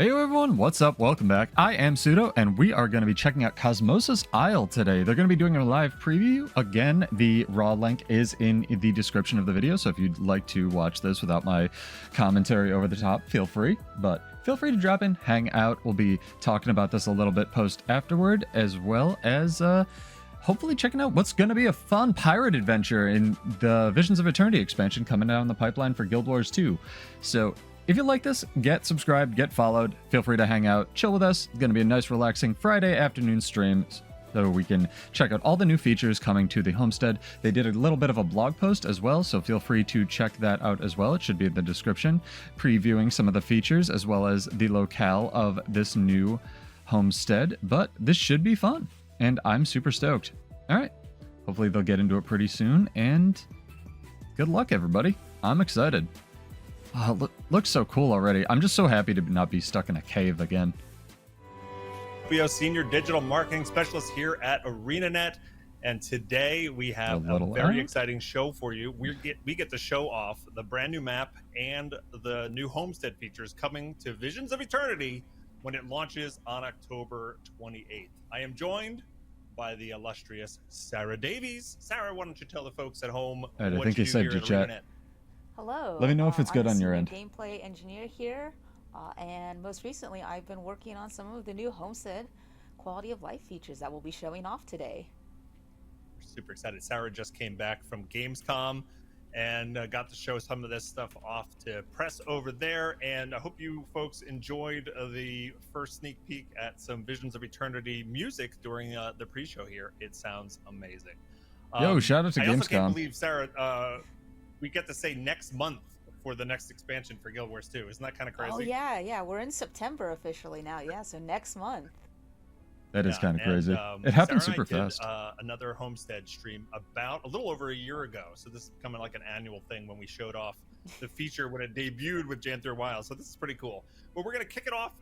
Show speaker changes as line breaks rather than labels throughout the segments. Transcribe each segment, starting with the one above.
Hey everyone, what's up? Welcome back. I am Pseudo, and we are going to be checking out Cosmosus Isle today. They're going to be doing a live preview. Again, the raw link is in the description of the video, so if you'd like to watch this without my commentary over the top, feel free. But feel free to drop in, hang out. We'll be talking about this a little bit post afterward, as well as hopefully checking out what's going to be a fun pirate adventure in the Visions of Eternity expansion coming down the pipeline for Guild Wars 2. So if you like this, get subscribed, get followed, feel free to hang out, chill with us. It's going to be a nice, relaxing Friday afternoon stream so we can check out all the new features coming to the Homestead. They did a little bit of a blog post as well, so feel free to check that out as well. It should be in the description, previewing some of the features as well as the locale of this new Homestead. But this should be fun, and I'm super stoked. All right, hopefully they'll get into it pretty soon, and good luck, everybody. I'm excited. Oh, looks so cool already. I'm just so happy to not be stuck in a cave again.
GW2 Senior Digital Marketing Specialist here at ArenaNet, and today we have a very exciting show for you. We get to show off the brand new map and the new Homestead features coming to Visions of Eternity when it launches on October 28th. I am joined by the illustrious Sarah Davies. Sarah, why don't you tell the folks at home
I
what
think
you
you said
do
your
here at
chat.
ArenaNet?
Hello.
Let me know if it's good on your end.
I'm a gameplay engineer here, and most recently I've been working on some of the new Homestead quality of life features that we'll be showing off today.
We're super excited. Sarah just came back from Gamescom and got to show some of this stuff off to press over there, and I hope you folks enjoyed the first sneak peek at some Visions of Eternity music during the pre-show here. It sounds amazing.
Yo, shout out to
I also
Gamescom.
can't believe, Sarah, we get to say next month for the next expansion for Guild Wars 2. Isn't that kind of crazy?
Oh yeah, we're in September officially now. Yeah, so next month.
That is kind of crazy. It happened super fast.
Another Homestead stream about a little over a year ago. So this is becoming like an annual thing when we showed off the feature when it debuted with Janther Wild. So this is pretty cool. But we're gonna kick it off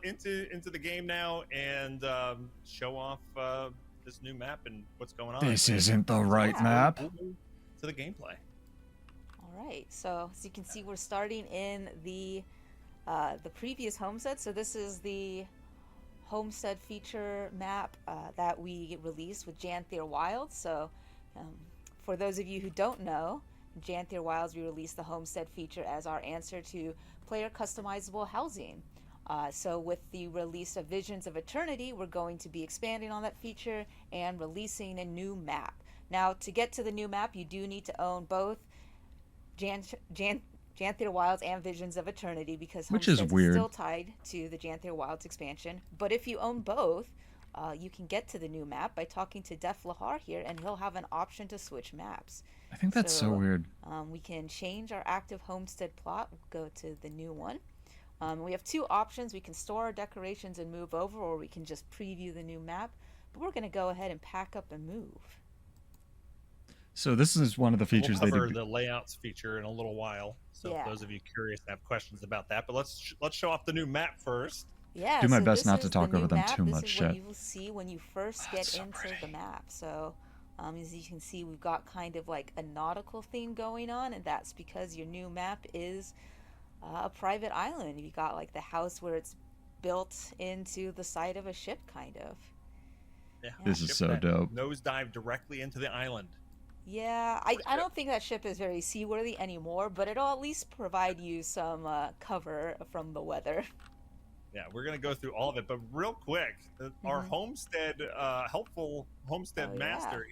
into the game now and show off this new map and what's going on.
This isn't the right map.
To the gameplay.
All right, so as you can see, we're starting in the previous Homestead. So this is the Homestead feature map that we released with Janther Wilds. So for those of you who don't know, Janther Wilds, we released the Homestead feature as our answer to player customizable housing. So with the release of Visions of Eternity, we're going to be expanding on that feature and releasing a new map. Now, to get to the new map, you do need to own both Janther Wilds and Visions of Eternity, because Homestead is still tied to the Janther Wilds expansion. But if you own both, you can get to the new map by talking to Def Lahar here, and he'll have an option to switch maps.
I think that's so weird.
We can change our active Homestead plot. We'll go to the new one. We have two options. We can store our decorations and move over, or we can just preview the new map. But we're going to go ahead and pack up and move.
So this is one of the features
we'll cover the layouts feature in a little while. So yeah. Those of you curious have questions about that, but let's show off the new map first.
Yeah.
Do my best not to talk over them too much.
This is what you will see when you first get into the map. So as you can see, we've got kind of like a nautical theme going on, and that's because your new map is a private island. You got like the house where it's built into the side of a ship, kind of.
Yeah.
This is so dope.
Nosedive directly into the island.
Yeah, I don't think that ship is very seaworthy anymore, but it'll at least provide you some cover from the weather.
Yeah, we're going to go through all of it, but real quick, our Homestead, helpful Homestead master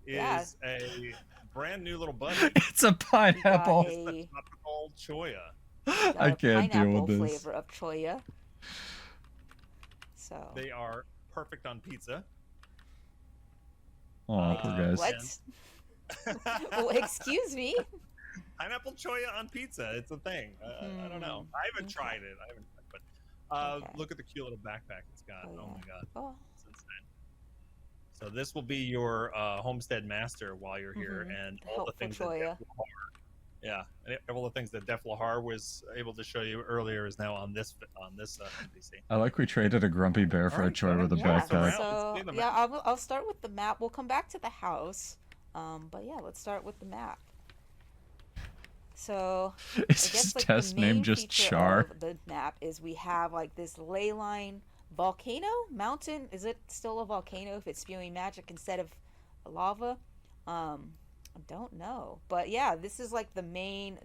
here is a brand new little buddy.
It's a pineapple.
It's the tropical choya.
I can't deal with this.
Flavor of choya. So
they are perfect on pizza.
Oh, poor guys.
What? Well, excuse me.
Pineapple choya on pizza. It's a thing. I don't know. I haven't tried it. But look at the cute little backpack it's got. Oh my god.
Oh.
It's insane. So this will be your Homestead master while you're here, and all the things that all the things that Def Lahar was able to show you earlier is now on this NPC.
I like we traded a grumpy bear for a choy with a backpack.
So I'll start with the map. We'll come back to the house, but yeah, let's start with the map. So I
Is
guess
his
like the
test name
main
just
feature
Char?
of the map is we have like this ley line volcano mountain. Is it still a volcano if it's spewing magic instead of lava? I don't know. But yeah, this is like the main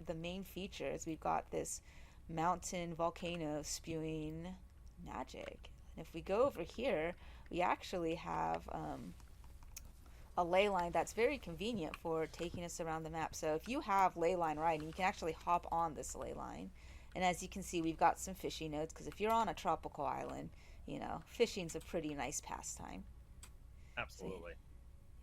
features. We've got this mountain volcano spewing magic. And if we go over here, we actually have a ley line that's very convenient for taking us around the map. So if you have ley line riding, you can actually hop on this ley line. And as you can see, we've got some fishing nodes because if you're on a tropical island, fishing's a pretty nice pastime. So,
Absolutely.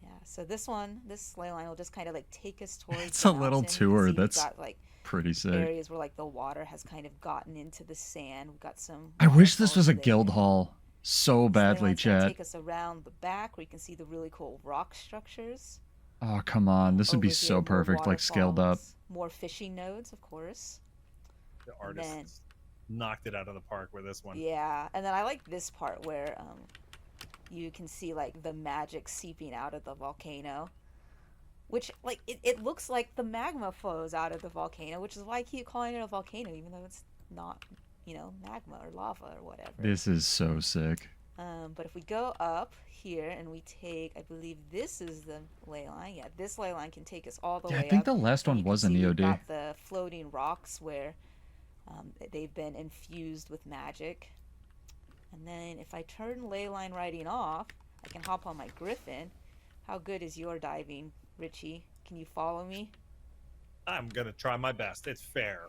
yeah, so this ley line will just kind of like take us towards
It's
the
a little
mountain. You can
tour.
see we've
That's
got like
pretty sick.
areas where like the water has kind of gotten into the sand. We've got some
I wish this was
waterfalls
a guild
there.
hall so
This ley
badly,
line's gonna
chat.
take us around the back where you can see the really cool rock structures.
Oh, come on. This would be
Over
so
here, more
perfect, like scaled up.
waterfalls, more fishing nodes, of course.
The
And then,
artists knocked it out of the park with this one.
yeah, and then I like this part where you can see like the magic seeping out of the volcano, which like it looks like the magma flows out of the volcano, which is why I keep calling it a volcano, even though it's not, magma or lava or whatever.
This is so sick.
But if we go up here and we take, I believe this is the ley line. Yeah, this ley line can take us all the
Yeah, I
way
think
up.
the last
And
one
you can
was an
see we've
EOD.
got the floating rocks where they've been infused with magic. And then if I turn ley line riding off, I can hop on my griffin. How good is your diving, Richie? Can you follow me?
I'm gonna try my best. It's fair.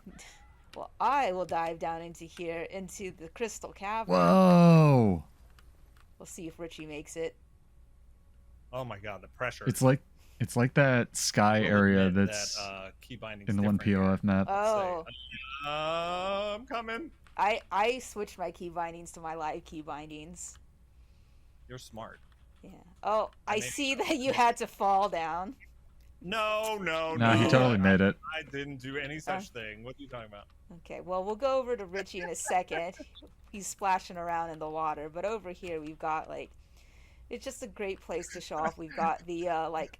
Well, I will dive down into here, into the crystal cavern.
Whoa!
We'll see if Richie makes it.
Oh my god, the pressure.
It's like that sky
We'll
area
admit
that's
that, key binding's
in the one
different here.
POF map.
Oh,
I'm coming.
I switched my key bindings to my live key bindings.
You're smart.
Yeah. Oh, I
made
see that you had to fall down.
No,
Nah, he totally made it.
I didn't do any such thing. What are you talking about?
Okay, well, we'll go over to Richie in a second. He's splashing around in the water, but over here we've got like, it's just a great place to show off. We've got the like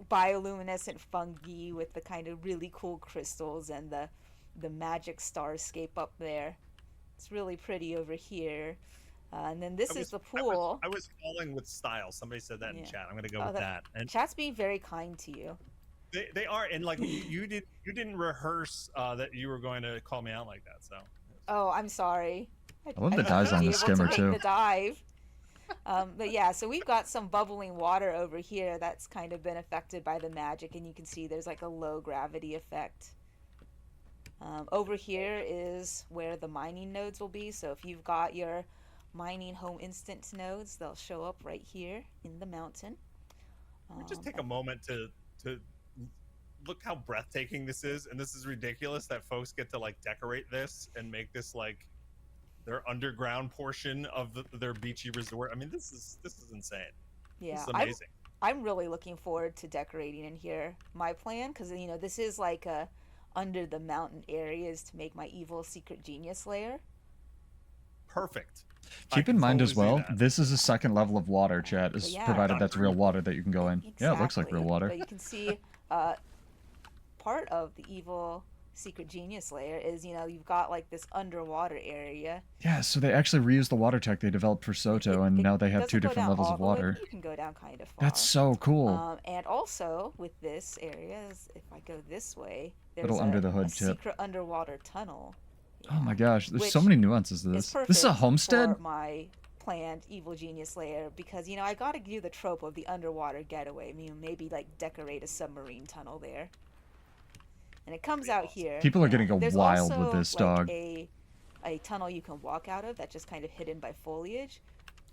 bioluminescent fungi with the kind of really cool crystals and the magic starscape up there. It's really pretty over here. And then this is the pool.
I was falling with style. Somebody said that in chat. I'm gonna go with that. And
chat's being very kind to you.
they are, and like you didn't rehearse that you were going to call me out like that. So.
Oh, I'm sorry.
I love the dives on the skimmer too.
The dive. But yeah, so we've got some bubbling water over here that's kind of been affected by the magic, and you can see there's like a low gravity effect. Over here is where the mining nodes will be. So if you've got your mining home instance nodes, they'll show up right here in the mountain.
Can we just take a moment to look how breathtaking this is, and this is ridiculous that folks get to like decorate this and make this like their underground portion of their beachy resort. I mean, this is insane.
Yeah,
this is amazing.
I'm really looking forward to decorating in here. My plan, because this is like a under the mountain areas to make my evil secret genius lair.
Perfect.
Keep in mind as well, this is a second level of water, chat, is provided that's real water that you can go in.
Exactly.
Yeah, it looks like real water.
But you can see part of the evil secret genius layer is, you've got like this underwater area.
Yeah, so they actually reused the water tech they developed for Soto, and now they have two different levels of water.
You can go down kind of far.
That's so cool.
And also with this area, if I go this way, there's
Little under the hood
a
tip.
secret underwater tunnel.
Oh my gosh, there's so many nuances to this. This is a homestead?
For my planned evil genius layer, because I gotta do the trope of the underwater getaway. I mean, maybe like decorate a submarine tunnel there. And it comes out here.
People are getting
There's
wild
also,
with this
like,
dog.
A tunnel you can walk out of that's just kind of hidden by foliage,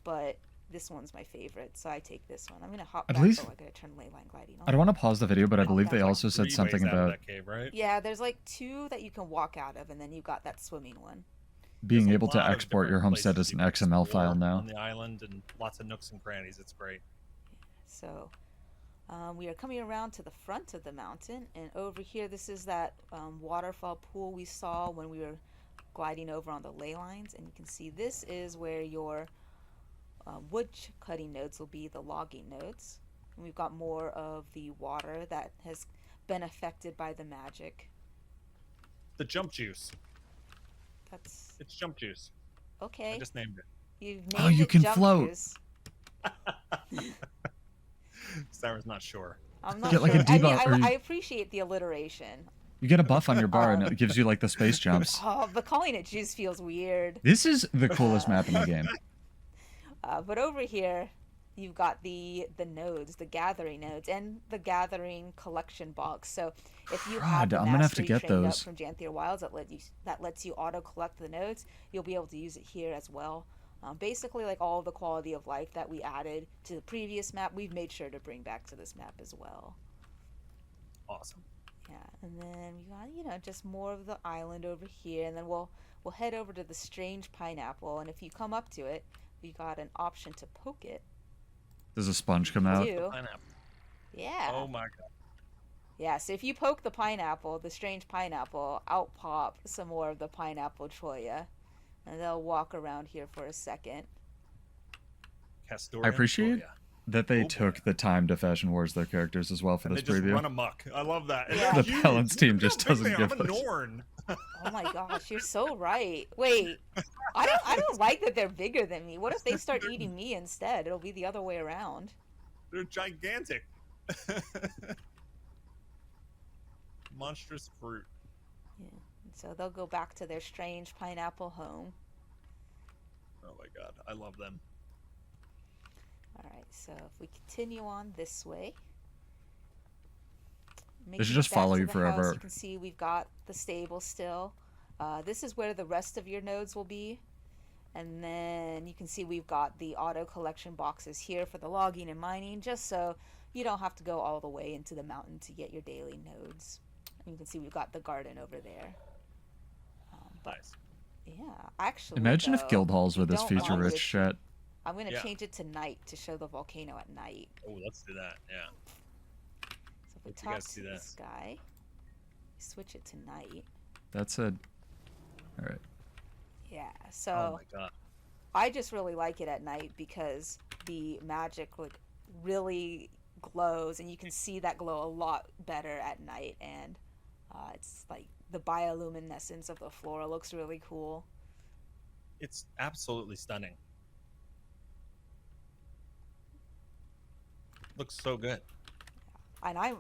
but this one's my favorite, so I take this one. I'm gonna hop back. I gotta turn ley line gliding on.
I don't want to pause the video, but I believe they also said something about
that cave, right?
Yeah, there's like 2 that you can walk out of, and then you've got that swimming one.
being able to export your homestead as an XML file now.
On the island and lots of nooks and crannies. It's great.
So we are coming around to the front of the mountain, and over here, this is that waterfall pool we saw when we were gliding over on the ley lines, and you can see this is where your wood cutting nodes will be, the logging nodes. And we've got more of the water that has been affected by the magic.
The jump juice.
That's
It's jump juice. I
okay.
just named it.
You've
Oh,
named
you
it
can
jump
float.
juice.
Sarah's not sure.
I'm not
Get like
sure.
a
I mean,
debuff, or
I appreciate the alliteration.
you get a buff on your bar, and it gives you like the space jumps.
Oh, but calling it juice feels weird.
This is the coolest map in the game.
But over here, you've got the nodes, the gathering nodes, and the gathering collection box. So if you have the
I'm gonna have to
mastery
get
trained up
those.
from Janthier Wilds that lets you auto collect the nodes, you'll be able to use it here as well. Basically, like all the quality of life that we added to the previous map, we've made sure to bring back to this map as well.
Awesome.
Yeah, and then we got just more of the island over here, and then we'll head over to the strange pineapple, and if you come up to it, we got an option to poke it.
Does a sponge come out?
Pineapple.
Yeah.
Oh my god.
Yeah, so if you poke the pineapple, the strange pineapple, out pop some more of the pineapple Troya, and they'll walk around here for a second.
Castorian
I appreciate
Troya.
that they took the time to fashion wars their characters as well for
And
this
they just
preview.
run amok. I love that. And
Yeah.
they're
The
huge.
Balance team
Look
just
how big
doesn't
they are.
give
I'm a
those.
Norn.
Oh my gosh, you're so right. Wait, I don't like that they're bigger than me. What if they start eating me instead? It'll be the other way around.
They're gigantic. Monstrous fruit.
Yeah. So they'll go back to their strange pineapple home.
Oh my god, I love them.
All right, so if we continue on this way,
They should
making
just
it back
follow
to
you
the
forever.
house, you can see we've got the stable still. This is where the rest of your nodes will be. And then you can see we've got the auto collection boxes here for the logging and mining, just so you don't have to go all the way into the mountain to get your daily nodes. And you can see we've got the garden over there.
Nice.
Yeah, actually,
Imagine if
though,
guild halls were
you
this
don't
feature
want
rich
it-
shit.
I'm going to
Yeah.
change it to night to show the volcano at night.
Oh, let's do that. Yeah.
So if we
Let you guys
talk
see
to
that.
this guy, switch it to night.
That's a. All right.
Yeah,
Oh
so
my god.
I just really like it at night because the magic like really glows, and you can see that glow a lot better at night, and it's like the bioluminescence of the flora looks really cool.
It's absolutely stunning. Looks so good.
And I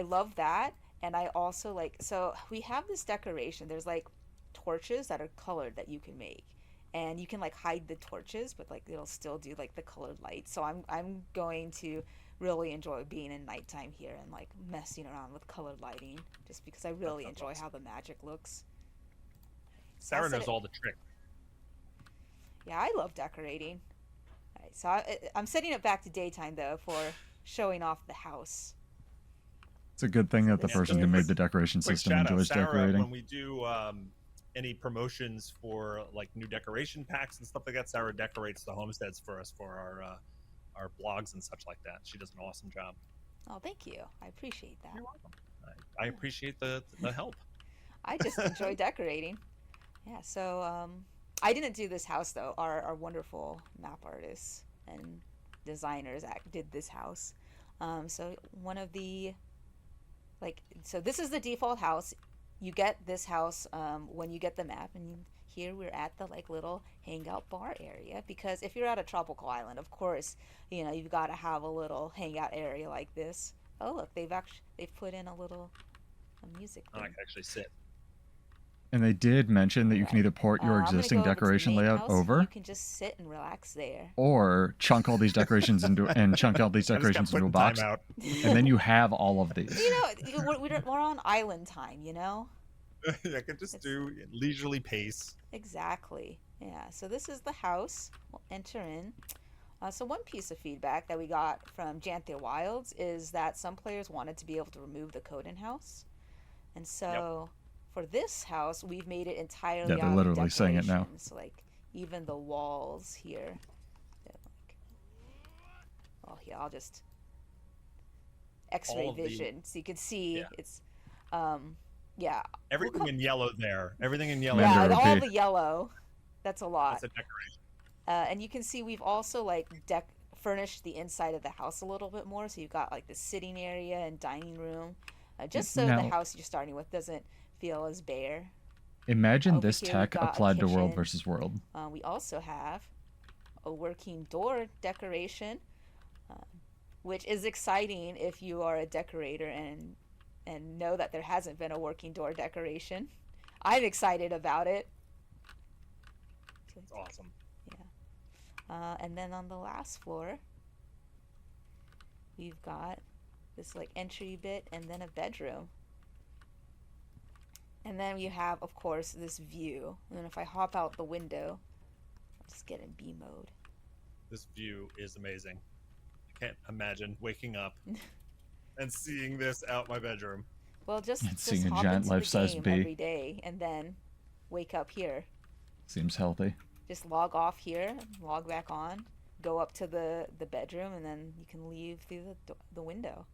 love that, and I also like, so we have this decoration. There's like torches that are colored that you can make, and you can like hide the torches, but like it'll still do like the colored light. So I'm going to really enjoy being in nighttime here and like messing around with colored lighting, just because I really
sounds
enjoy
awesome.
how the magic looks.
Sarah
set
knows
it-
all the tricks.
Yeah, I love decorating. All right, so I'm setting it back to daytime though for showing off the house.
It's a good thing that the
This
person who
is-
made the decoration
Quick
system
shout out,
enjoys
Sarah,
decorating.
when we do any promotions for like new decoration packs and stuff like that, Sarah decorates the homesteads for us for our blogs and such like that. She does an awesome job.
Oh, thank you. I appreciate that.
You're welcome. I appreciate the help.
I just enjoy decorating. Yeah, so I didn't do this house though. Our wonderful map artists and designers did this house. So one of the so this is the default house. You get this house when you get the map, and here we're at the like little hangout bar area, because if you're at a tropical island, of course, you've got to have a little hangout area like this. Oh look, they've put in a music
I
thing.
can actually sit.
And they did mention that you can either port your
I'm gonna
existing
go over to the
decoration
main
layout
house.
over,
You can just sit and relax there.
or chunk all these decorations into and chunk all these
I just got
decorations
put
into a
in
box,
timeout.
and then you have all of these.
We're on island time,
I could just do leisurely pace.
Exactly. Yeah. So this is the house. We'll enter in. So one piece of feedback that we got from Janthier Wilds is that some players wanted to be able to remove the code in house, and so for this house we've made it entirely.
Yeah, they're
out of
literally saying it now.
decorations. Like even the walls here. Oh yeah, I'll just X-ray
All of the-
vision so you can see
Yeah.
it's yeah.
Everything in yellow there. Everything in yellow.
Commander
Yeah,
OP.
all the yellow. That's a lot.
That's a decoration.
And you can see we've also like furnished the inside of the house a little bit more. So you've got like the sitting area and dining room. just so the house you're starting with doesn't feel as bare.
Imagine this tech applied to World versus World.
We also have a working door decoration, which is exciting if you are a decorator and know that there hasn't been a working door decoration. I'm excited about it.
It's awesome.
Yeah. And then on the last floor, we've got this like entry bit and then a bedroom. And then you have, of course, this view. And then if I hop out the window, I'll just get in B mode.
This view is amazing. I can't imagine waking up and seeing this out my bedroom.
Well, just
seeing
hop
a giant
into the
life-size
game
bee
every day and then wake up here.
Seems healthy.
Just log off here, log back on, go up to the bedroom, and then you can leave through the window.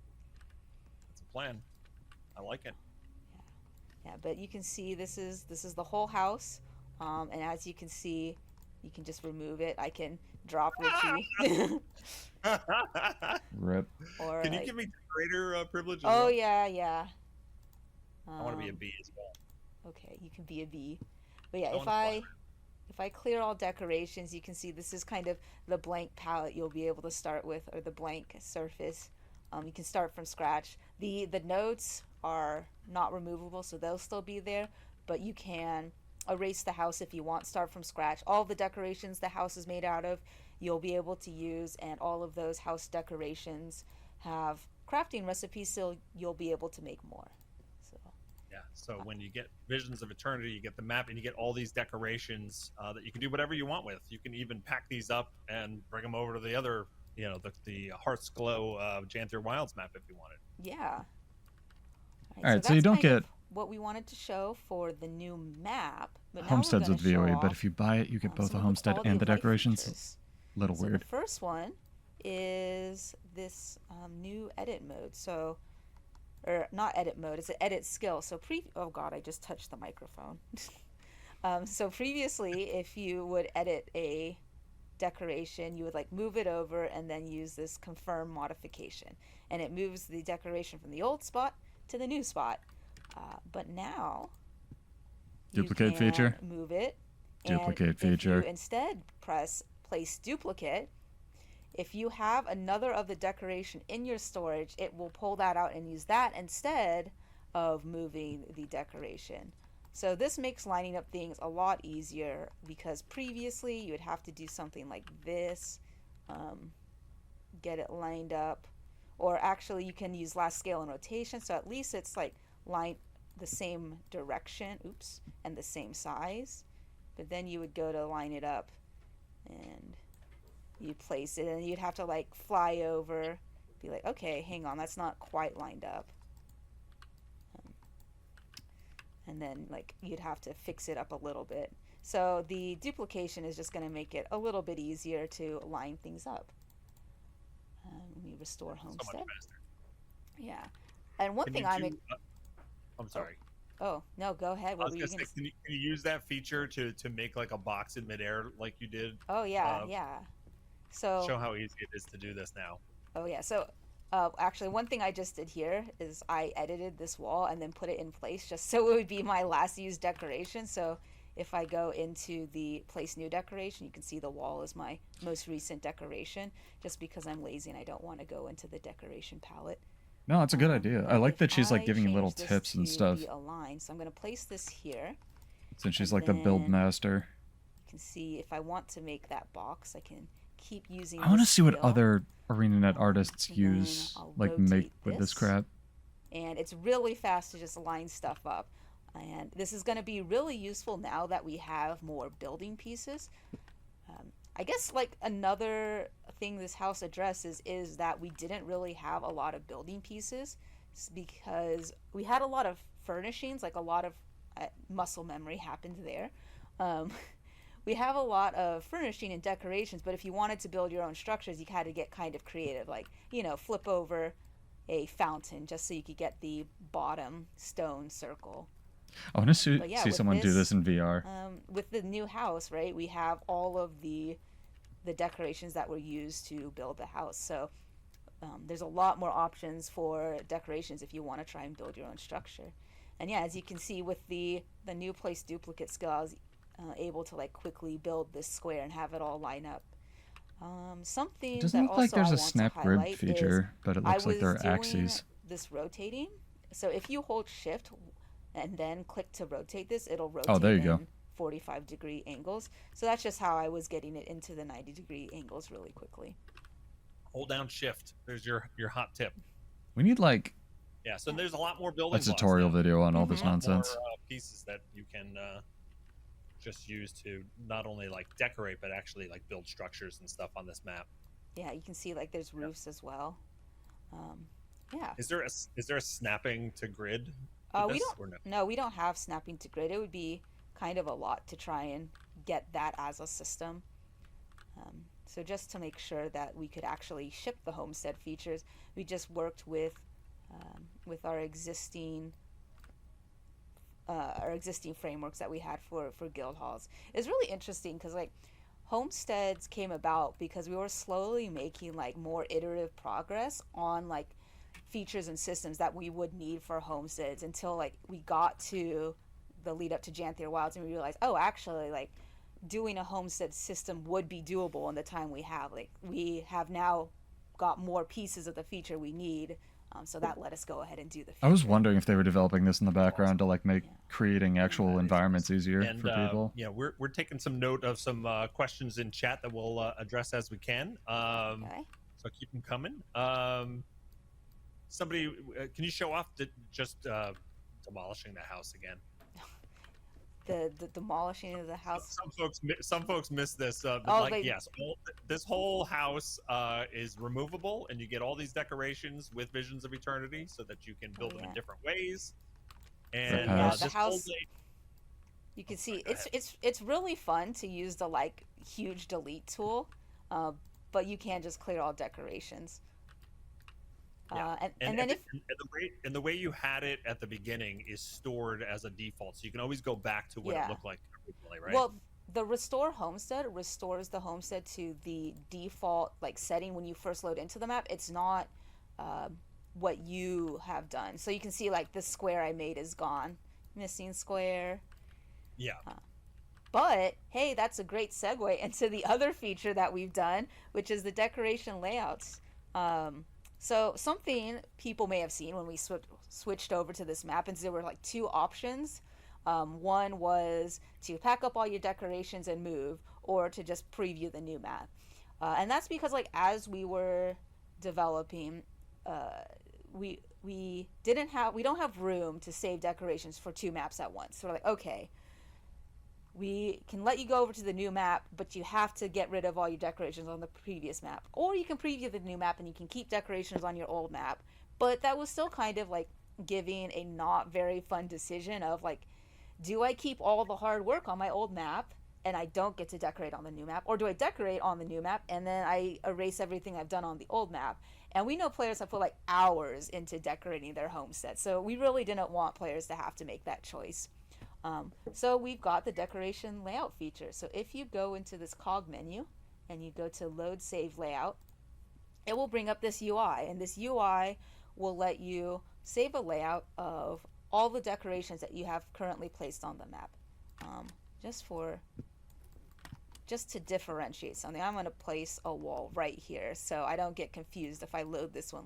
That's a plan. I like it.
Yeah, but you can see this is the whole house, and as you can see, you can just remove it. I can drop Richie.
Rip.
Or can you give me decorator privilege? As
well?
Yeah.
I
want to be a bee as well.
Okay, you can be a bee. But yeah, if I clear all decorations, you can see this is kind of the blank palette you'll be able to start with, or the blank surface. You can start from scratch. The nodes are not removable, so they'll still be there, but you can erase the house if you want, start from scratch. All the decorations the house is made out of, you'll be able to use, and all of those house decorations have crafting recipes, so you'll be able to make more.
So when you get Visions of Eternity, you get the map, and you get all these decorations that you can do whatever you want with. You can even pack these up and bring them over to the other, the Hearth's Glow Janther Wilds map if you wanted.
Yeah.
All right, so you don't get
what we wanted to show for the new map. But
Homesteads with VOE, but if you buy it, you get both the Homestead and the decorations. Features. A little weird.
The first one is this new edit mode. So, or not edit mode, it's an edit skill. So oh god, I just touched the microphone. So previously, if you would edit a decoration, you would like move it over and then use this confirm modification, and it moves the decoration from the old spot to the new spot. But now
duplicate feature,
move it,
duplicate feature.
If you instead press place duplicate, if you have another of the decoration in your storage, it will pull that out and use that instead of moving the decoration. So this makes lining up things a lot easier, because previously you would have to do something like this, get it lined up, or actually you can use last scale and rotation, so at least it's like line the same direction, and the same size. But then you would go to line it up and you place it, and you'd have to like fly over, be like, okay, hang on, that's not quite lined up. And then like you'd have to fix it up a little bit. So the duplication is just going to make it a little bit easier to line things up. Let me restore Homestead.
So much faster.
Yeah. And one thing I'm
sorry.
Oh, no, go ahead.
What were you gonna say? Can you use that feature to make like a box in midair like you did?
Oh, yeah, yeah. So
show how easy it is to do this now.
Oh, yeah. So actually, one thing I just did here is I edited this wall and then put it in place just so it would be my last used decoration. So if I go into the place new decoration, you can see the wall is my most recent decoration, just because I'm lazy and I don't want to go into the decoration palette.
No, that's a good idea. I like that she's like giving you little tips and stuff.
Aligned, so I'm going to place this here.
Since she's like the build master.
You can see if I want to make that box, I can keep using.
I want to see what other ArenaNet artists use, like make with this crap.
And it's really fast to just line stuff up. And this is going to be really useful now that we have more building pieces. I guess like another thing this house addresses is that we didn't really have a lot of building pieces, because we had a lot of furnishings, like a lot of muscle memory happened there. We have a lot of furnishing and decorations, but if you wanted to build your own structures, you had to get kind of creative, like, flip over a fountain just so you could get the bottom stone circle.
I want to see someone do this in VR.
With the new house, right, we have all of the decorations that were used to build the house. So there's a lot more options for decorations if you want to try and build your own structure. And yeah, as you can see with the new place duplicate skill, I was able to like quickly build this square and have it all line up.
It
Something
doesn't
that
look like
also I
there's a
want to
snap grid
highlight is
feature, but it
I
looks like
was
there are
doing
axes.
this rotating. So if you hold shift and then click to rotate this, it'll
Oh, there
rotate
you go.
in 45-degree angles. So that's just how I was getting it into the 90-degree angles really quickly.
Hold down shift. There's your hot tip.
We need like
Yeah, so there's a lot more building
a
blocks
tutorial
now.
video on all
Mm-hmm.
this nonsense.
More pieces that you can just use to not only like decorate but actually like build structures and stuff on this map.
Yeah, you can see like there's roofs as well. Yeah.
Is there a snapping to grid?
We
This,
don't.
or no?
No, we don't have snapping to grid. It would be kind of a lot to try and get that as a system. So just to make sure that we could actually ship the homestead features, we just worked with our existing frameworks that we had for guild halls. It's really interesting because like homesteads came about because we were slowly making like more iterative progress on like features and systems that we would need for homesteads until like we got to the lead up to Janthier Wilds and we realized, oh, actually like doing a homestead system would be doable in the time we have. Like we have now got more pieces of the feature we need, so that let us go ahead and do the feature.
I was wondering if they were developing this in the background to like make creating actual environments easier
And
for people.
yeah, we're taking some note of some questions in chat that we'll address as we can.
Okay.
So keep them coming. Somebody, can you show off just demolishing the house again?
The demolishing of the house.
Some folks miss this. But
Oh,
like
they-
yes, this whole house is removable, and you get all these decorations with Visions of Eternity, so that you can build them in different ways. And
Yeah,
the
this
house-
whole day,
You can see
go
it's really fun to use the like huge delete tool, but you can just clear all decorations.
Yeah.
And then if
the way you had it at the beginning is stored as a default, so you can always go back to what
Yeah.
it looked like originally, right?
well, the restore homestead restores the homestead to the default like setting when you first load into the map. It's not what you have done. So you can see like the square I made is gone, missing square.
yeah.
But hey, that's a great segue into the other feature that we've done, which is the decoration layouts. So something people may have seen when we switched over to this map, and there were like two options. One was to pack up all your decorations and move, or to just preview the new map. And that's because like as we were developing, we don't have room to save decorations for two maps at once. So we're like, okay, we can let you go over to the new map, but you have to get rid of all your decorations on the previous map. Or you can preview the new map and you can keep decorations on your old map. But that was still kind of like giving a not very fun decision of like, do I keep all the hard work on my old map and I don't get to decorate on the new map? Or do I decorate on the new map and then I erase everything I've done on the old map? And we know players have put like hours into decorating their homestead. So we really didn't want players to have to make that choice. So we've got the decoration layout feature. So if you go into this cog menu and you go to load save layout, it will bring up this UI, and this UI will let you save a layout of all the decorations that you have currently placed on the map. Just to differentiate something, I'm going to place a wall right here so I don't get confused if I load this one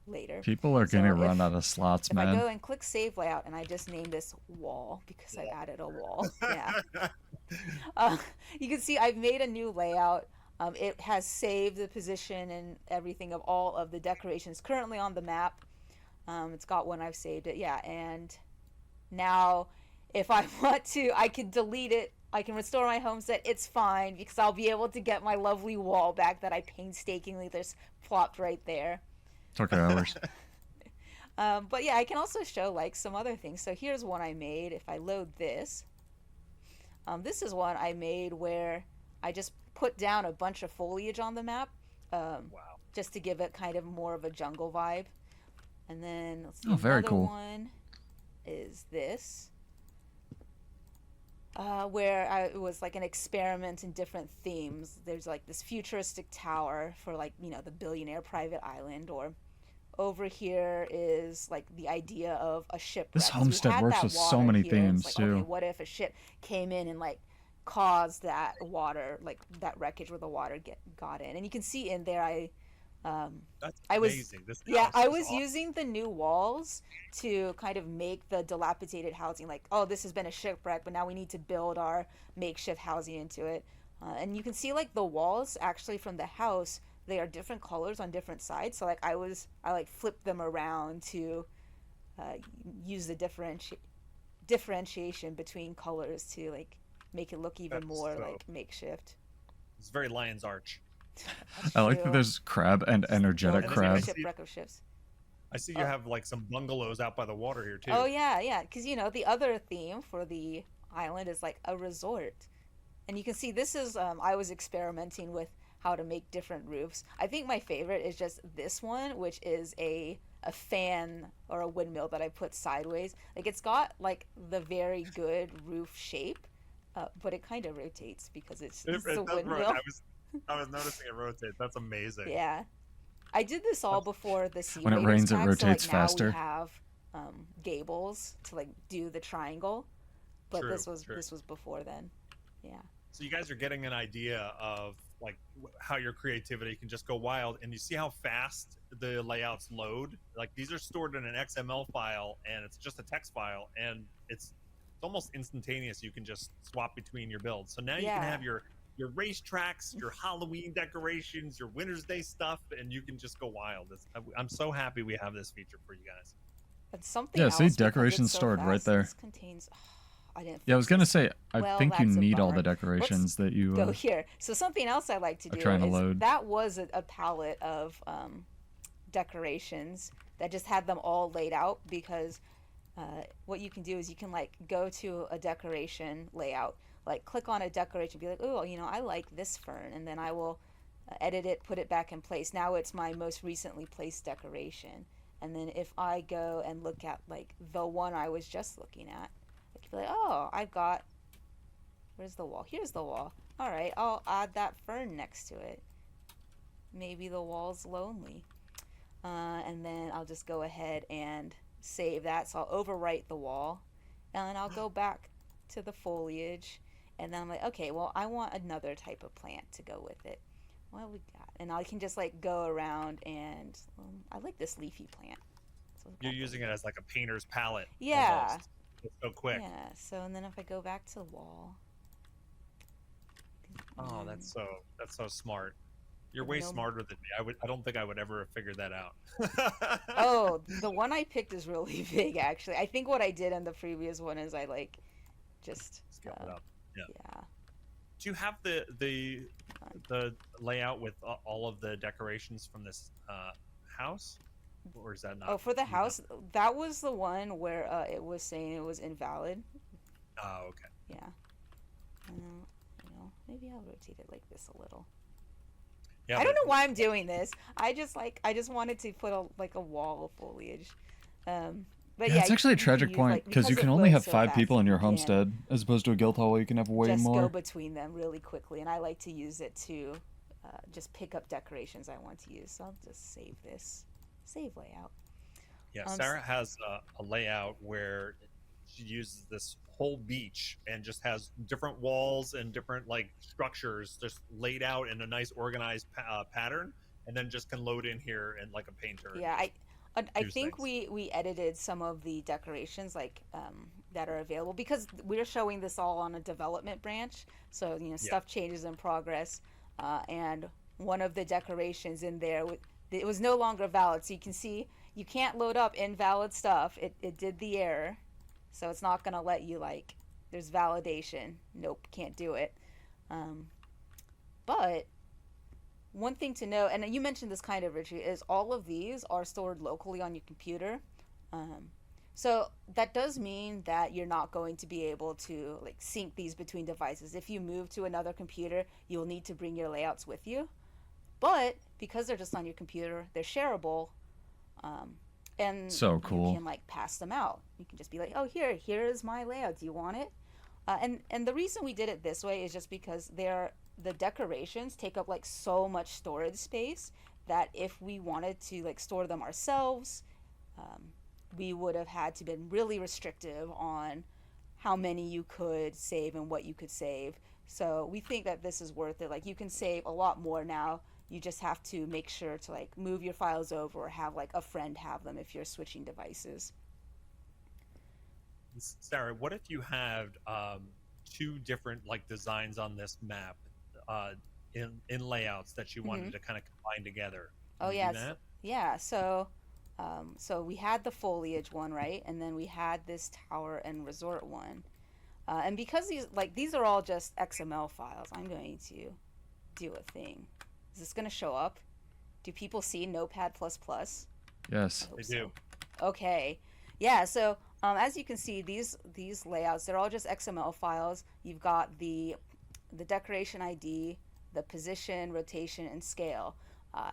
later.
People are
So
gonna
if-
run out of slots,
If I
man.
go and click save layout and I just name this wall because I added a wall, yeah. You can see I've made a new layout. It has saved the position and everything of all of the decorations currently on the map. It's got when I've saved it, yeah. And now if I want to, I can delete it. I can restore my homestead. It's fine because I'll be able to get my lovely wall back that I painstakingly just plopped right there.
Took hours.
But yeah, I can also show like some other things. So here's one I made. If I load this, this is one I made where I just put down a bunch of foliage on the map,
Wow.
just to give it kind of more of a jungle vibe. And then let's see,
Oh, very
another
cool.
one is this. it was like an experiment in different themes. There's like this futuristic tower for like, the billionaire private island, or over here is like the idea of a
This
shipwreck. 'Cause we
homestead
had
works
that
with so
water
many
here, and it's
themes
like, okay,
too.
what if a ship came in and like caused that water, like that wreckage where the water got in? And you can see in there, um,
That's
I was,
amazing. This
yeah,
house
I
is
was
awesome.
using the new walls to kind of make the dilapidated housing like, oh, this has been a shipwreck, but now we need to build our makeshift housing into it. And you can see like the walls actually from the house, they are different colors on different sides. So like I like flipped them around to uh, use the differentiation between colors to like make it look even
That's
more
so.
like makeshift.
It's very Lion's Arch.
That's
I like that
true.
there's crab and
Just
energetic
building
And
a
I
crab.
see.
shipwreck of ships.
I see you
Oh,
have like some bungalows out by the water here
oh
too.
yeah, yeah. Because the other theme for the island is like a resort, and you can see this is I was experimenting with how to make different roofs. I think my favorite is just this one, which is a fan or a windmill that I put sideways. Like it's got like the very good roof shape, but it kind of rotates because it's a
It does rotate.
windmill.
I was noticing it rotate. That's amazing.
Yeah. I did this all
That's
before the Sea
When it
Raiders
rains, it
pack, so like
rotates
now we
faster.
have gables to like do the triangle, but
true. True.
this was before then. Yeah.
So you guys are getting an idea of like how your creativity can just go wild, and you see how fast the layouts load. Like these are stored in an XML file, and it's just a text file, and it's almost instantaneous. You can just swap between your builds. So now you can
Yeah.
have your racetracks, your Halloween decorations, your Winter's Day stuff, and you can just go wild. I'm so happy we have this feature for you guys.
And something
Yeah, see,
else because it's
decorations
so
stored right
fast.
there.
This contains. I didn't
Yeah, I was
fix
gonna
this.
say, I
Well,
think you
that's a
need all the
bummer. Let's
decorations that you
go here. So something else I like to
are
do
trying to
is
load.
that was a palette of decorations that just had them all laid out because what you can do is you can like go to a decoration layout, like click on a decoration, be like, oh, I like this fern, and then I will edit it, put it back in place. Now it's my most recently placed decoration. And then if I go and look at like the one I was just looking at, I can be like, oh, I've got, where's the wall? Here's the wall. All right, I'll add that fern next to it. Maybe the wall's lonely. And then I'll just go ahead and save that. So I'll overwrite the wall, and then I'll go back to the foliage, and then I'm like, okay, well, I want another type of plant to go with it. What we got? And I can just like go around and I like this leafy plant. So
You're using it as like a painter's palette
yeah,
almost. It's so quick.
yeah. So and then if I go back to the wall,
Oh,
and
that's so smart. You're
and then
way smarter than me. I don't think I would ever have figured that out.
oh, the one I picked is really big actually. I think what I did in the previous one is I like just
Scale it up. Yeah.
yeah.
Do you have the layout with all of the decorations from this house, or is that
Oh,
not?
for the
Do you know?
house, that was the one where it was saying it was invalid.
Oh, okay.
Yeah. Maybe I'll rotate it like this a little.
Yeah,
I don't
but
know why I'm doing this. I just wanted to put a wall of foliage. But
Yeah,
yeah,
it's actually a
you can
tragic
use
point
like
because you
because
can
it
only
loads
have
so
5 people
fast,
in your
you can
homestead as opposed to a guild hall where you can have way
just go
more.
between them really quickly. And I like to use it to just pick up decorations I want to use. So I'll just save this, save layout.
yeah,
Um,
Sarah has a layout where she uses this whole beach and just has different walls and different like structures just laid out in a nice organized pattern, and then just can load in here and like a painter and
Yeah,
just
I
use
think
things.
we edited some of the decorations like that are available because we're showing this all on a development branch. So
Yeah,
stuff changes in progress, and one of the decorations in there it was no longer valid. So you can see you can't load up invalid stuff. It did the error, so it's not gonna let you like. There's validation. Nope, can't do it. Um, but one thing to know, and you mentioned this kind of, Richie, is all of these are stored locally on your computer. Um, so that does mean that you're not going to be able to like sync these between devices. If you move to another computer, you'll need to bring your layouts with you. But because they're just on your computer, they're shareable, um, and
So
you
cool.
can like pass them out. You can just be like, "Oh, here is my layout. Do you want it?" And the reason we did it this way is just because the decorations take up like so much storage space that if we wanted to like store them ourselves, um, we would have had to been really restrictive on how many you could save and what you could save. So we think that this is worth it. Like you can save a lot more now. You just have to make sure to like move your files over or have like a friend have them if you're switching devices.
Sarah, what if you had two different like designs on this map uh, in layouts that you wanted to kind of combine together?
Oh
Can you
yeah,
do that?
yeah. So we had the foliage one, right, and then we had this tower and resort one. And because these are all just XML files, I'm going to do a thing. Is this going to show up? Do people see Notepad++?
Yes.
They
So.
do.
Okay. Yeah, so as you can see, these layouts, they're all just XML files. You've got the decoration ID, the position, rotation, and scale.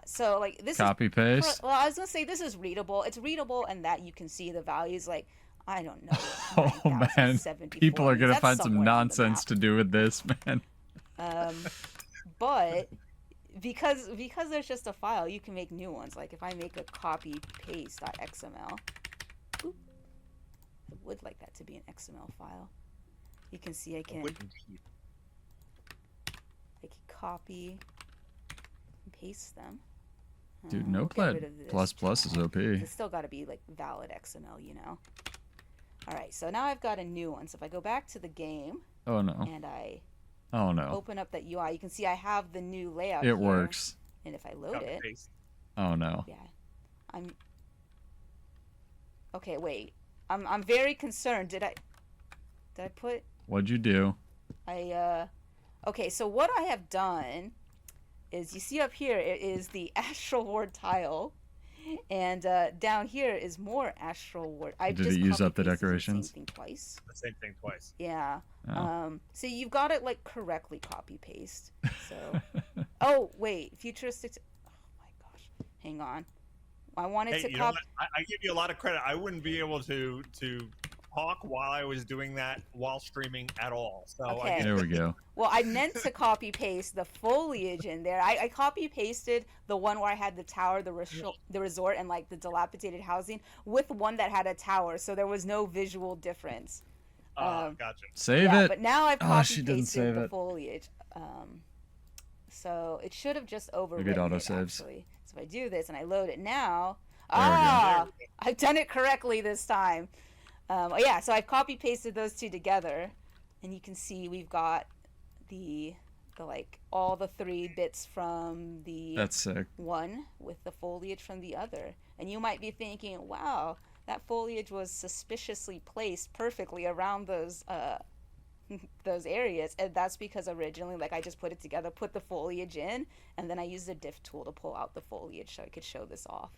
So like this
Copy paste.
well, I was gonna say this is readable. It's readable in that you can see the values. Like I don't know.
Oh man,
9,074
people are gonna
That's
find some
somewhere on the
nonsense
map.
to do with this, man.
But because there's just a file, you can make new ones. Like if I make a copy paste.xml, oop, I would like that to be an XML file. You can see I can copy and paste them.
Dude,
We'll get
Notepad++
rid of this
is
tag.
OP.
It's still got to be like valid XML, you know. All right, so now I've got a new one. So if I go back to the game
Oh no.
and I
Oh no.
open up that UI, you can see I have the new layout.
It
here.
works.
And if I load
Copy
it,
paste.
Oh no.
yeah, I'm. Okay, wait. I'm very concerned. Did I put
What'd you do?
Okay, so what I have done is you see up here it is the Astral Ward tile, and down here is more Astral Ward. I've
Did
just
it use up the
copy-pasted
decorations?
same thing twice.
The same thing twice.
Yeah.
Oh.
So you've got it like correctly copy paste. So. Oh wait, futuristic. Oh my gosh, hang on. I wanted
Hey,
to
you know
copy.
what? I give you a lot of credit. I wouldn't be able to talk while I was doing that while streaming at all. So
Okay.
There we go.
Well, I meant to copy paste the foliage in there. I copy pasted the one where I had the tower, the resort, and like the dilapidated housing with one that had a tower, so there was no visual difference.
gotcha.
Save
Yeah,
it.
but now I've
Oh,
copy
she didn't
pasted
save
the
it.
foliage. So it should have just
Maybe
overwritten
it
it
auto-saves.
actually. So if I do this and I load it now,
There we go.
I've done it correctly this time. Yeah, so I've copy pasted those two together, and you can see we've got the like all the 3 bits from the
That's sick.
one with the foliage from the other. And you might be thinking, wow, that foliage was suspiciously placed perfectly around those those areas, and that's because originally like I just put it together, put the foliage in, and then I used the diff tool to pull out the foliage so I could show this off.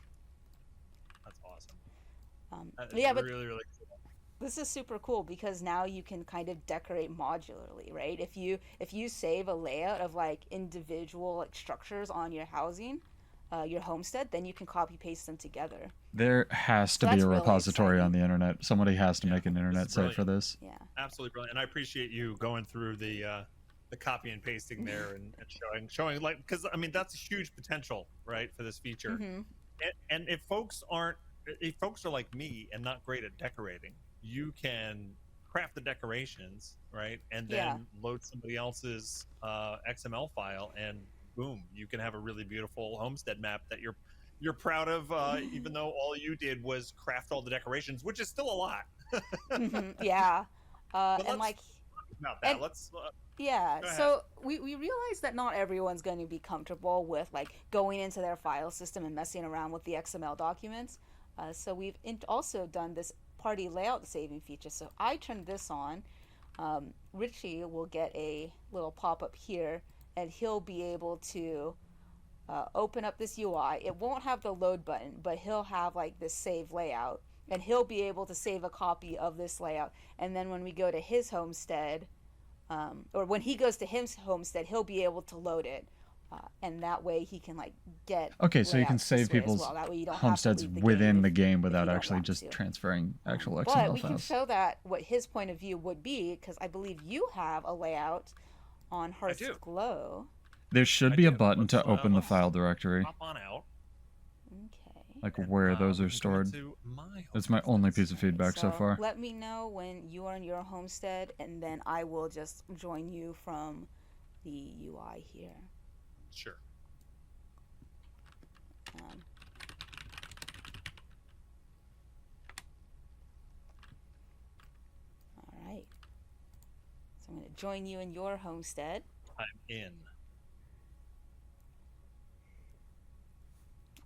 That's awesome. That is
Yeah, but
really, really cool.
this is super cool because now you can kind of decorate modularly, right? If you save a layout of like individual like structures on your housing, your homestead, then you can copy paste them together.
There has to
So
be
that's
a
really
repository on
exciting.
the internet. Somebody has to make an
this
internet
is
site for
brilliant.
this.
Yeah.
Absolutely brilliant. And I appreciate you going through the copy and pasting there and showing like, because I mean that's a huge potential, right, for this feature.
Mm-hmm.
And if folks are like me and not great at decorating, you can craft the decorations, right, and then
Yeah.
load somebody else's XML file, and boom, you can have a really beautiful homestead map that you're proud of, even though all you did was craft all the decorations, which is still a lot.
Mm-hmm. Yeah.
But
And like
about that.
and
Let's
yeah,
Go ahead.
so we realize that not everyone's going to be comfortable with like going into their file system and messing around with the XML documents. So we've also done this party layout saving feature. So I turned this on. Richie will get a little pop-up here, and he'll be able to open up this UI. It won't have the load button, but he'll have like this save layout, and he'll be able to save a copy of this layout. And then when we go to his homestead, or when he goes to his homestead, he'll be able to load it and that way he can like get.
Okay, so you can
layouts this
save
way as
people's
well. That way you don't
homesteads
have to leave
within
if-
the game
if you
without
don't
actually
want
just
to.
transferring actual XML
But we
files.
can show that what his point of view would be, because I believe you have a layout on Hearth's
do.
Glow.
There should
I
be a
do.
button to open the
let's
file directory,
Hop on out.
Okay.
like
and,
where those
we
are
can go
stored.
into my
That's my only piece of feedback so far.
Let me know when you are in your homestead, and then I will just join you from the UI here.
Sure.
Um, all right. So I'm going to join you in your homestead.
I'm in.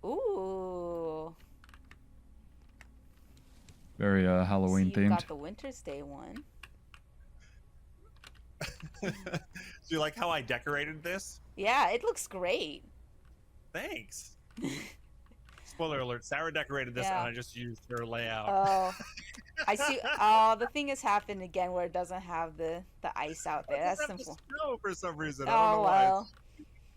Ooh.
Very Halloween
So you've
themed.
got the Winter's Day one.
Do you like how I decorated this?
Yeah, it looks great.
Thanks. Spoiler alert, Sarah decorated this
Yeah.
and I just used her layout.
Oh, I see. Oh, the thing has happened again where it doesn't have the ice out there.
It
That's
doesn't have the
simple.
snow for some reason. I don't
Oh
know why.
well.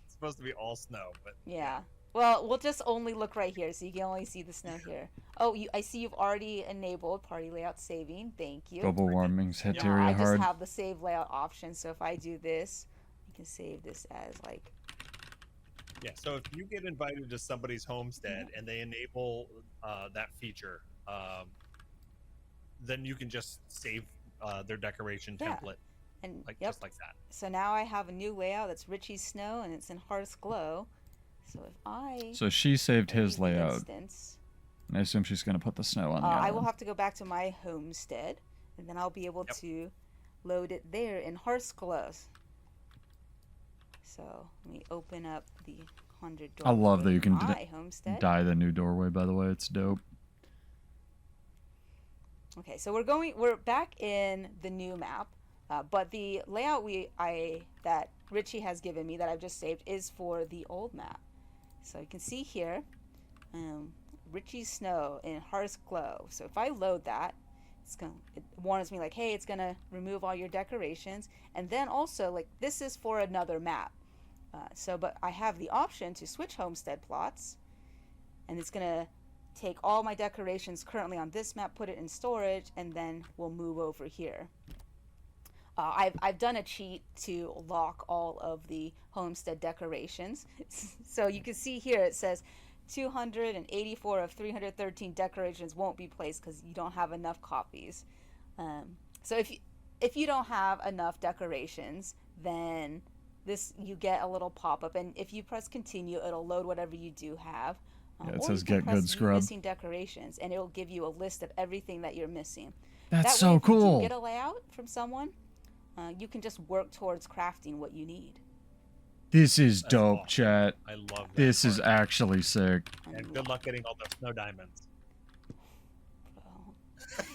It's supposed to be all snow, but
Yeah. Well, we'll just only look right here, so you can only see the snow here. Oh, I see you've already enabled party layout saving. Thank you.
Global warming's hit
Yeah,
area
I just
hard.
have the save layout option, so if I do this, you can save this as like.
yeah. So if you get invited to somebody's homestead and they enable that feature, then you can just save their decoration
Yeah.
template
And
like
yep.
just like that.
So now I have a new layout that's Richie's Snow, and it's in Hearth's Glow. So if I.
So she saved his
leave the
layout.
instance,
And I assume she's going to put the snow on the
I
island.
will have to go back to my homestead, and then I'll be able
Yep.
to load it there in Hearth's Glow. So let me open up the 100
I love that you can
my homestead.
dye the new doorway, by the way. It's dope.
Okay, so we're back in the new map, but the layout that Richie has given me that I've just saved is for the old map. So you can see here, Richie's Snow in Hearth's Glow. So if I load that, it warns me like, hey, it's gonna remove all your decorations, and then also like this is for another map. But I have the option to switch homestead plots, and it's gonna take all my decorations currently on this map, put it in storage, and then we'll move over here. I've done a cheat to lock all of the homestead decorations. So you can see here it says 284 of 313 decorations won't be placed because you don't have enough copies. So if you don't have enough decorations, then you get a little pop-up, and if you press continue, it'll load whatever you do have.
Yeah, it
or
says
you can
get
press
good
view
scrub.
missing decorations, and it'll give you a list of everything that you're missing.
That's
That way,
so
if you do
cool.
get a layout from someone, you can just work towards crafting what you need.
This is
That's
dope,
awesome.
chat.
I love that.
This is
part.
actually sick.
And good luck getting all the snow diamonds.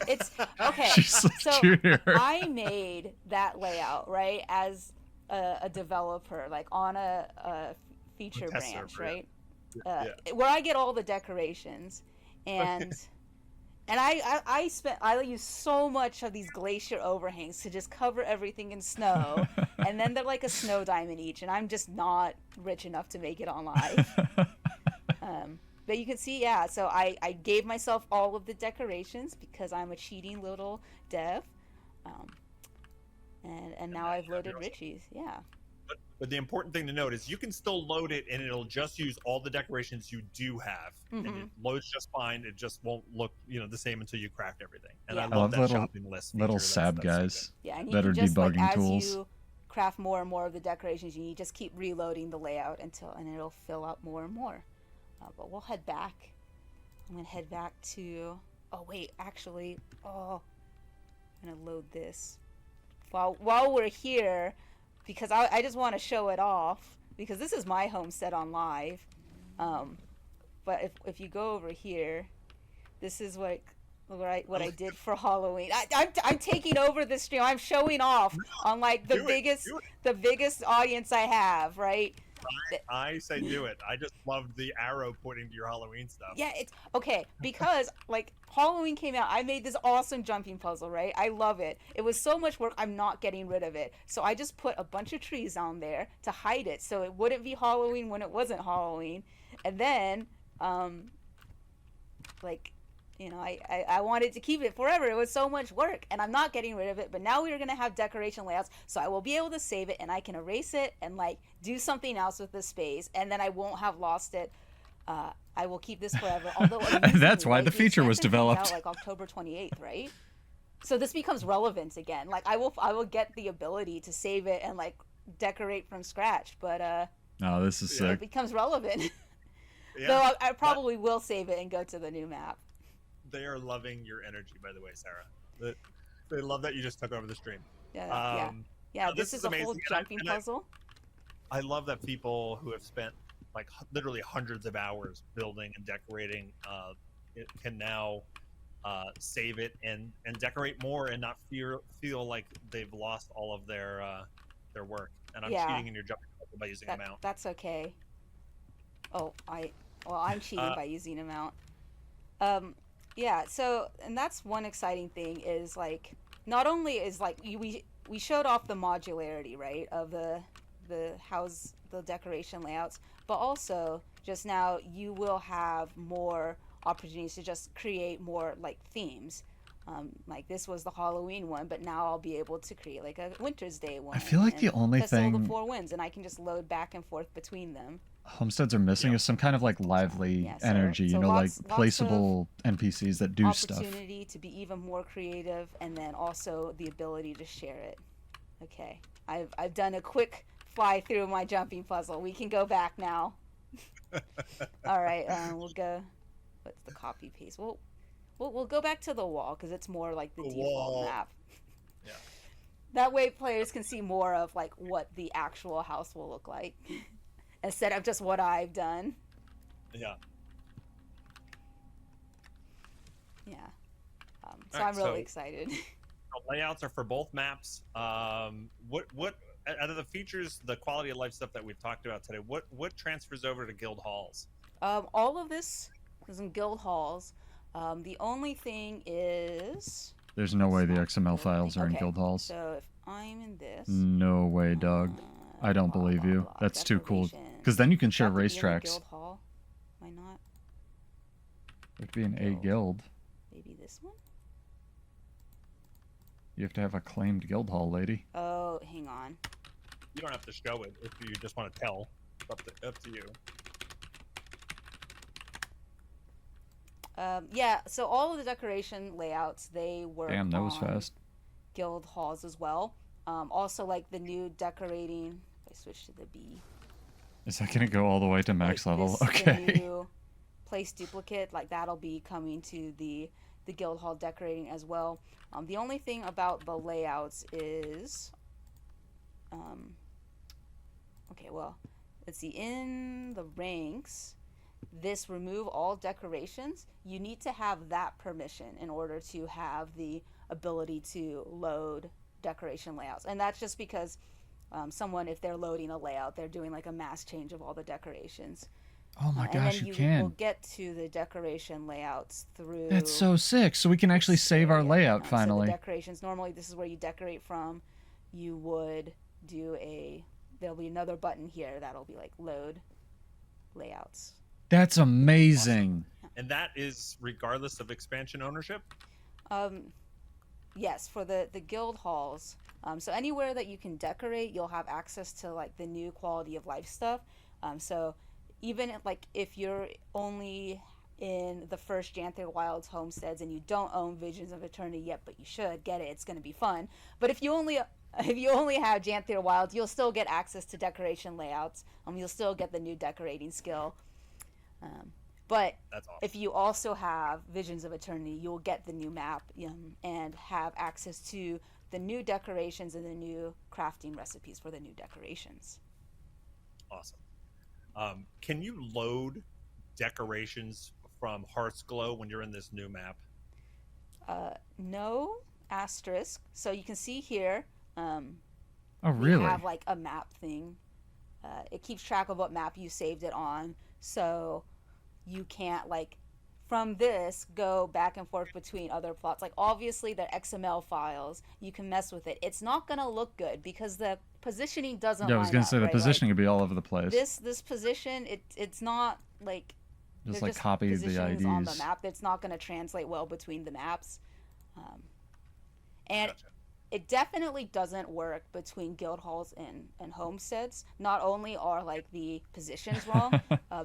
It's okay.
She's like,
So
"Here."
I made that layout right as a developer, like on a feature
Test
branch,
server, yeah.
right?
Yeah.
Where I get all the decorations, and I use so much of these glacier overhangs to just cover everything in snow, and then they're like a snow diamond each, and I'm just not rich enough to make it on live. But you can see, yeah, so I gave myself all of the decorations because I'm a cheating little dev. And now I've loaded Richie's, yeah.
But the important thing to note is you can still load it and it'll just use all the decorations you do have. And
Mhm.
it loads just fine. It just won't look, the same until you craft everything. And
Yeah.
I
I
love
love
that
little-
shopping list.
Little
feature.
sab
That's so
guys.
Yeah, and you
that
can
are
just, like,
debugging
as
tools.
you craft more and more of the decorations, you just keep reloading the layout and it'll fill up more and more. But we'll head back. I'm gonna head back to. Oh wait, actually, I'm gonna load this while we're here, because I just want to show it off because this is my homestead on live. But if you go over here, this is what I did for Halloween. I'm taking over the stream. I'm showing off on like
Do it, do it.
the biggest audience I have, right?
I say do it. I just loved the arrow pointing to your Halloween stuff.
Yeah, it's okay because like Halloween came out. I made this awesome jumping puzzle, right? I love it. It was so much work. I'm not getting rid of it. So I just put a bunch of trees on there to hide it so it wouldn't be Halloween when it wasn't Halloween. And then like I wanted to keep it forever. It was so much work and I'm not getting rid of it, but now we are going to have decoration layouts, so I will be able to save it and I can erase it and like do something else with this space, and then I won't have lost it. I will keep this forever. Although
that's why the feature was developed.
Out, like October 28th, right? So this becomes relevant again. Like I will get the ability to save it and like decorate from scratch, but
oh, this is sick.
It becomes relevant.
Yeah,
though I probably will save it and go to the new map.
They are loving your energy, by the way, Sarah. They love that you just took over the stream.
Yeah. This is a whole jumping puzzle.
I love that people who have spent like literally hundreds of hours building and decorating it can now save it and decorate more and not feel like they've lost all of their work. And I'm cheating in your jumping puzzle by using amount.
That's okay. Oh, I'm cheating by using amount. Yeah, so, and that's one exciting thing is like, not only is like, we showed off the modularity, right, of the house, the decoration layouts, but also just now you will have more opportunities to just create more like themes. Like this was the Halloween one, but now I'll be able to create like a Winter's Day one.
I feel like the only thing,
the Four Winds, and I can just load back and forth between them.
Homesteads are missing is some kind of like lively energy, so like placeable NPCs that do stuff.
Opportunity to be even more creative, and then also the ability to share it. Okay, I've done a quick fly through my jumping puzzle. We can go back now. All right, we'll go. What's the copy paste? We'll go back to the wall because it's more like the default map.
Yeah.
That way, players can see more of like what the actual house will look like. Instead of just what I've done.
Yeah.
Yeah. So I'm really excited.
The layouts are for both maps. What out of the features, the quality of life stuff that we've talked about today, what transfers over to guild halls?
All of this is in guild halls. The only thing is
there's no way the XML files are in guild halls.
So if I'm in this,
no way, dog. I don't believe you. That's too cool. Because then you can share racetracks.
Guild hall. Why not?
It'd be an A guild.
Maybe this one?
You have to have a claimed guild hall, lady.
Oh, hang on.
You don't have to show it if you just want to tell. Up to you.
Yeah, so all of the decoration layouts, they work
Damn, that was fast.
Guild halls as well. Also, like the new decorating. If I switch to the B.
Is that gonna go all the way to max level?
This,
okay.
The new place duplicate, like that'll be coming to the guild hall decorating as well. The only thing about the layouts is, okay, well, let's see. In the ranks, this remove all decorations. You need to have that permission in order to have the ability to load decoration layouts, and that's just because someone, if they're loading a layout, they're doing like a mass change of all the decorations.
Oh my gosh,
you
can.
will get to the decoration layouts through.
That's so sick. So we can actually save our layout finally.
So the decorations, normally this is where you decorate from. You would do there'll be another button here that'll be like load layouts.
That's amazing.
Awesome. And that is regardless of expansion ownership?
Yes, for the guild halls. So anywhere that you can decorate, you'll have access to like the new quality of life stuff. So even if you're only in the first Janther Wilds homesteads and you don't own Visions of Eternity yet, but you should get it. It's going to be fun. But if you only have Janther Wilds, you'll still get access to decoration layouts. You'll still get the new decorating skill. But
that's awesome.
If you also have Visions of Eternity, you'll get the new map and have access to the new decorations and the new crafting recipes for the new decorations.
Awesome. Can you load decorations from Hearth's Glow when you're in this new map?
No, asterisk. So you can see here.
Oh, really?
We have like a map thing. it keeps track of what map you saved it on, so you can't like from this go back and forth between other plots. Like obviously they're XML files, you can mess with it. It's not gonna look good because the positioning doesn't
Yeah, I was gonna
line up,
say the
right?
positioning
Like,
would be all over the place.
this position, it's not like
Just
they're
like copy the
positions on the
IDs.
map. It's not going to translate well between the maps, and
Gotcha.
it definitely doesn't work between guild halls and homesteads. Not only are like the positions wrong,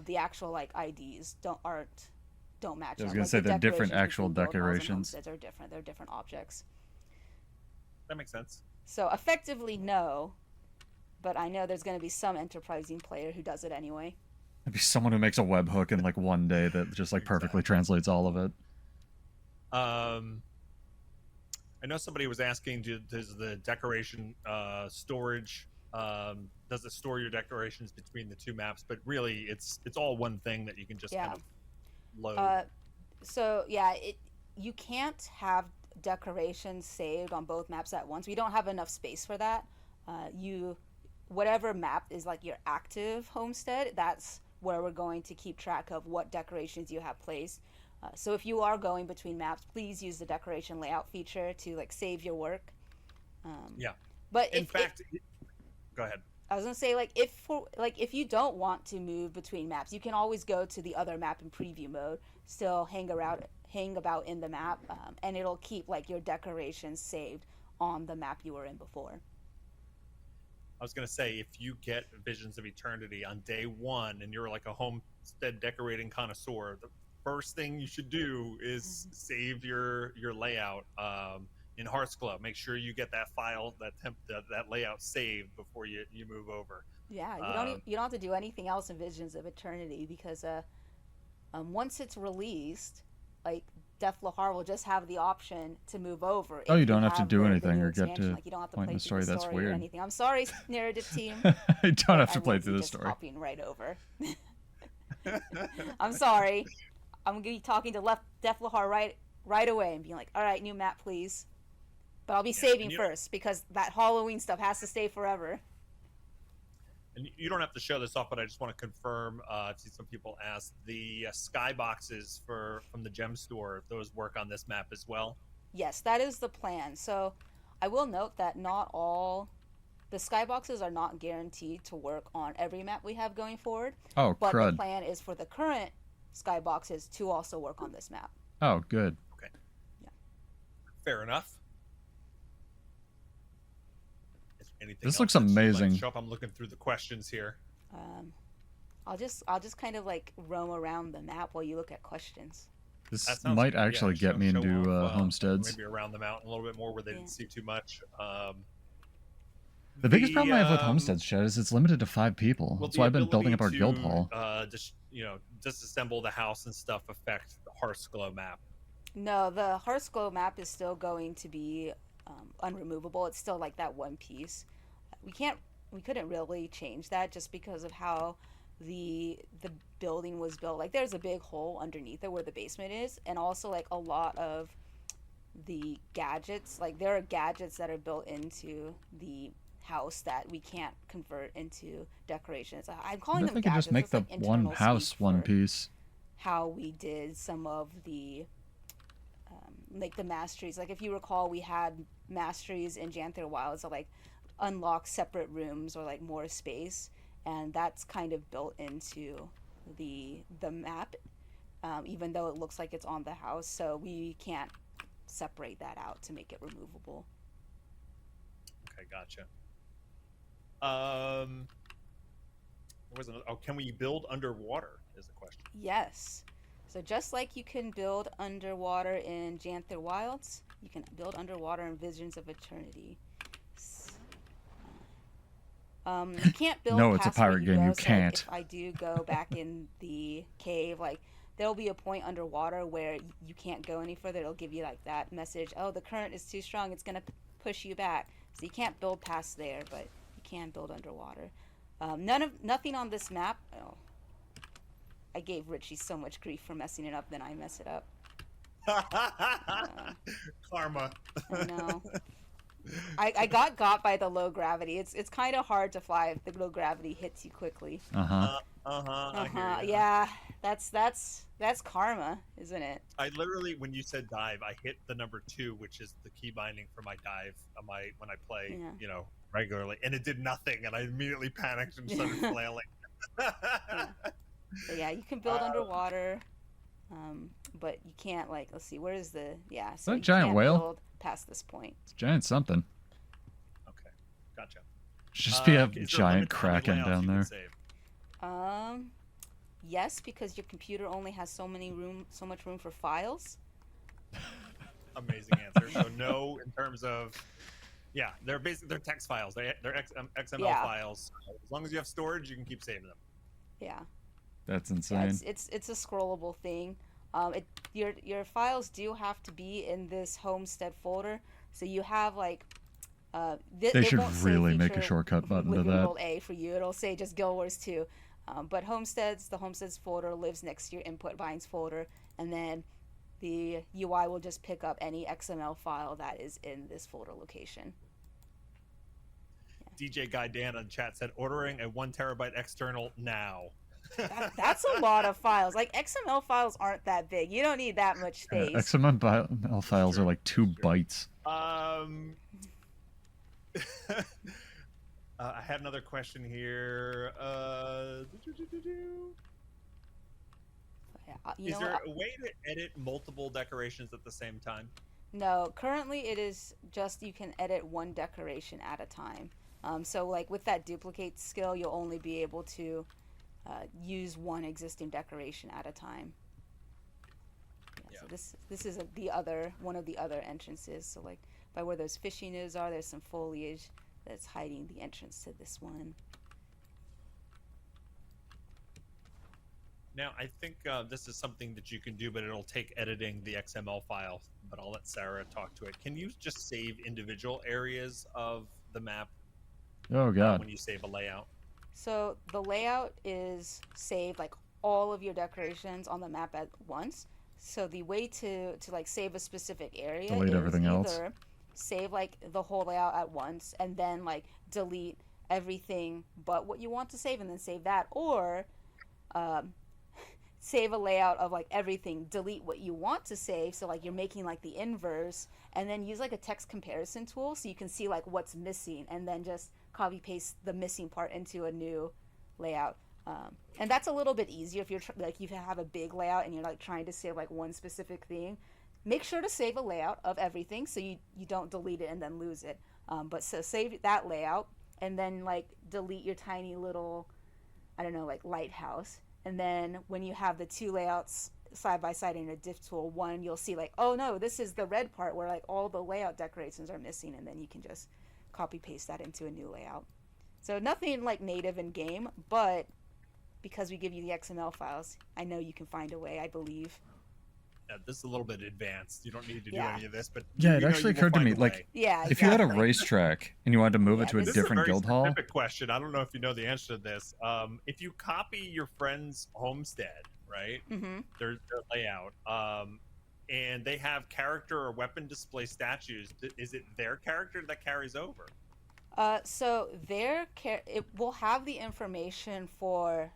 the actual like IDs don't match.
I was
up.
gonna
Like,
say
the
they're different
decorations
actual
between guild halls and
decorations.
homesteads are different. They're different objects.
That makes sense.
So effectively, no. But I know there's going to be some enterprising player who does it anyway.
There'd be someone who makes a webhook in like one day that just like perfectly translates all of it.
I know somebody was asking, does the decoration storage, does it store your decorations between the two maps? But really, it's all one thing that you can just kind of load.
So yeah, you can't have decorations saved on both maps at once. We don't have enough space for that. Whatever map is like your active homestead, that's where we're going to keep track of what decorations you have placed. So if you are going between maps, please use the decoration layout feature to like save your work.
Yeah.
But
in fact, go ahead.
I was gonna say if you don't want to move between maps, you can always go to the other map in preview mode, still hang about in the map, and it'll keep like your decorations saved on the map you were in before.
I was going to say, if you get Visions of Eternity on day one and you're like a homestead decorating connoisseur, the first thing you should do is save your layout in Hearthglow. Make sure you get that file, that layout saved before you move over.
Yeah, you don't have to do anything else in Visions of Eternity because once it's released, like Deathlahar will just have the option to move over.
Oh, you don't have to do
the
anything
new
or get
expansion.
to
Like, you don't have to
point in
play
the
through
story.
the
That's
story or
weird.
anything. I'm sorry, narrative team.
You don't have to play through the
just
story.
Hopping right over. I'm sorry. I'm gonna be talking to Deathlahar right away and being like, "All right, new map, please." But I'll be saving first because that Halloween stuff has to stay forever.
And you don't have to show this off, but I just want to confirm. I've seen some people ask the skyboxes from the gem store. Those work on this map as well.
Yes, that is the plan. So I will note that not all the skyboxes are not guaranteed to work on every map we have going forward.
Oh,
but
crud.
the plan is for the current skyboxes to also work on this map.
Oh, good.
Okay.
Yeah.
Fair enough.
This looks amazing.
Show up. I'm looking through the questions here.
I'll just kind of like roam around the map while you look at questions.
This might actually get me into homesteads.
Maybe around the mountain a little bit more where they didn't see too much.
The biggest problem I have with homesteads, Chad, is it's limited to 5 people. That's why I've been building up our guild hall.
Just disassemble the house and stuff affect the Hearthglow map.
No, the Hearthglow map is still going to be unremovable. It's still like that one piece. We couldn't really change that just because of how the building was built. Like, there's a big hole underneath it where the basement is, and also like a lot of the gadgets, like there are gadgets that are built into the house that we can't convert into decorations. I'm calling them gadgets.
Just make the
like
one house one piece.
How we did some of the like the masteries. Like, if you recall, we had masteries in Janther Wilds that like unlock separate rooms or like more space, and that's kind of built into the map, even though it looks like it's on the house. So we can't separate that out to make it removable.
Okay, gotcha. Can we build underwater is the question.
Yes. So just like you can build underwater in Janther Wilds, you can build underwater in Visions of Eternity. You can't build.
No, it's a pirate game. You
so
can't.
Like, if I do go back in the cave, like there'll be a point underwater where you can't go any further. It'll give you like that message: "Oh, the current is too strong. It's gonna push you back." So you can't build past there, but you can build underwater. Nothing on this map. Oh, I gave Richie so much grief for messing it up, then I mess it up.
Karma.
I know. I got by the low gravity. It's kind of hard to fly if the low gravity hits you quickly.
Uh-huh.
I hear ya.
Yeah, that's karma, isn't it?
I literally, when you said dive, I hit the number 2, which is the key binding for my dive on my when I play,
Yeah.
regularly, and it did nothing, and I immediately panicked and started flailing.
Yeah. But yeah, you can build underwater, but you can't let's see, where is the so
that
you
giant
can't
whale?
build past this point.
It's giant something.
Okay, gotcha.
Just be a
Is there a
giant
limit to how many
kraken
layouts
down
you can
there.
save?
Yes, because your computer only has so much room for files.
Amazing answer. So no, in terms of, they're text files. They're XML files. So as long as you have storage, you can keep saving them.
Yeah.
That's
Yeah,
insane.
it's a scrollable thing. Your files do have to be in this Homestead folder, so you have
They should really make a shortcut button to that.
Control A for you. It'll say just Guild Wars 2. But the Homesteads folder lives next to your input binds folder, and then the UI will just pick up any XML file that is in this folder location.
DJ Guy Dan on chat said ordering a 1 terabyte external now.
That's a lot of files. XML files aren't that big. You don't need that much space.
XML files are like 2 bytes.
I had another question here. Is there a way to edit multiple decorations at the same time?
No, currently it is just you can edit 1 decoration at a time. So with that duplicate skill, you'll only be able to use 1 existing decoration at a time. So this is one of the other entrances. So by where those fishing is there's some foliage that's hiding the entrance to this one.
Now, I think this is something that you can do, but it'll take editing the XML file, but I'll let Sarah talk to it. Can you just save individual areas of the map
Oh, God.
when you save a layout?
So the layout is saved, all of your decorations on the map at once. So the way to save a specific area
Delete
is
everything else.
either save the whole layout at once and then delete everything but what you want to save and then save that, or save a layout of everything, delete what you want to save, so you're making the inverse, and then use a text comparison tool so you can see what's missing, and then just copy paste the missing part into a new layout. And that's a little bit easier if you're you have a big layout and you're trying to save 1 specific thing. Make sure to save a layout of everything so you don't delete it and then lose it. But so save that layout and then delete your tiny little, I don't know, lighthouse. And then when you have the 2 layouts side by side in a diff tool, one you'll see oh no, this is the red part where all the layout decorations are missing, and then you can just copy paste that into a new layout. So nothing native in game, but because we give you the XML files, I know you can find a way, I believe.
Yeah, this is a little bit advanced. You don't need to do any of this, but
yeah, it actually occurred to me if you had a racetrack and you wanted to move it to a different guild hall.
This is a very specific question. I don't know if you know the answer to this. If you copy your friend's homestead, right?
Mm-hmm.
Their layout, and they have character or weapon display statues, is it their character that carries over?
So it will have the information for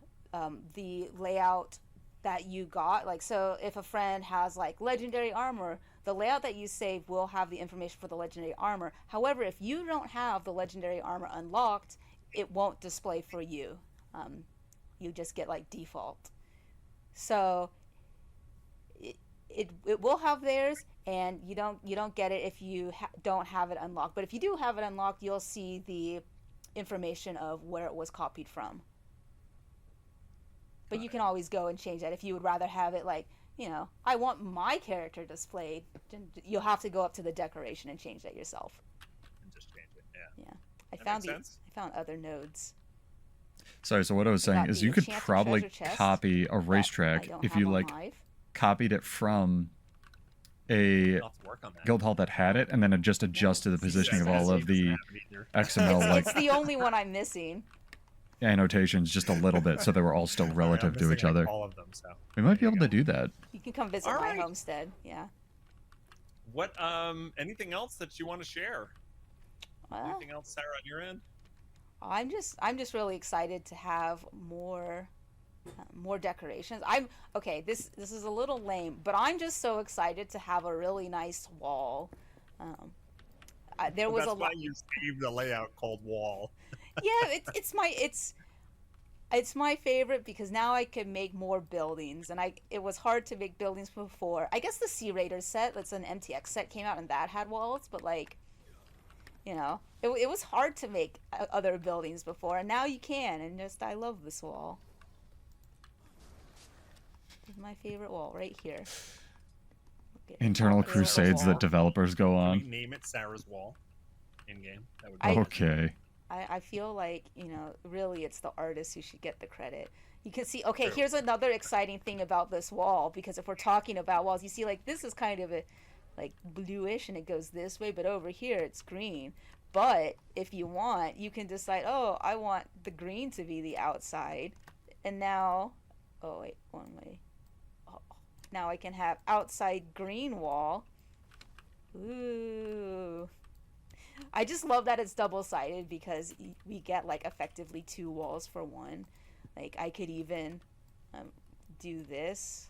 the layout that you got. So if a friend has legendary armor, the layout that you save will have the information for the legendary armor. However, if you don't have the legendary armor unlocked, it won't display for you. You just get default. So it will have theirs, and you don't get it if you don't have it unlocked. But if you do have it unlocked, you'll see the information of where it was copied from. But you can always go and change that if you would rather have it I want my character displayed. You'll have to go up to the decoration and change that yourself.
And just change it,
yeah.
I
found other nodes.
Sorry, so what I was saying is you could probably copy a racetrack if you copied it from a guild hall that had it and then just adjusted the positioning of all of the XML
it's the only one I'm missing.
Annotations just a little bit so they were all still relative to each other.
All of them, so
we might be able to do that.
You can come visit my homestead. Yeah.
What anything else that you want to share? Anything else, Sarah, on your end?
I'm just really excited to have more decorations. I'm okay. This is a little lame, but I'm just so excited to have a really nice wall. Um, there
Well,
was a
that's why
lot.
you saved the layout called wall.
Yeah, it's my favorite because now I can make more buildings, and it was hard to make buildings before. I guess the Sea Raider set, that's an MTX set, came out and that had walls, but like it was hard to make other buildings before, and now you can, and just I love this wall. This is my favorite wall right here.
Internal crusades that developers go
Can
on.
we name it Sarah's wall in game? That would
be
okay.
I feel like, really it's the artist who should get the credit. You can see, okay, here's another exciting thing about this wall, because if we're talking about walls, you see, like, this is kind of a, like, bluish, and it goes this way, but over here it's green. But if you want, you can decide, oh, I want the green to be the outside. And now, oh, wait, one way. Oh, now I can have outside green wall. Ooh. I just love that it's double-sided, because we get, like, effectively 2 walls for one. Like, I could even do this.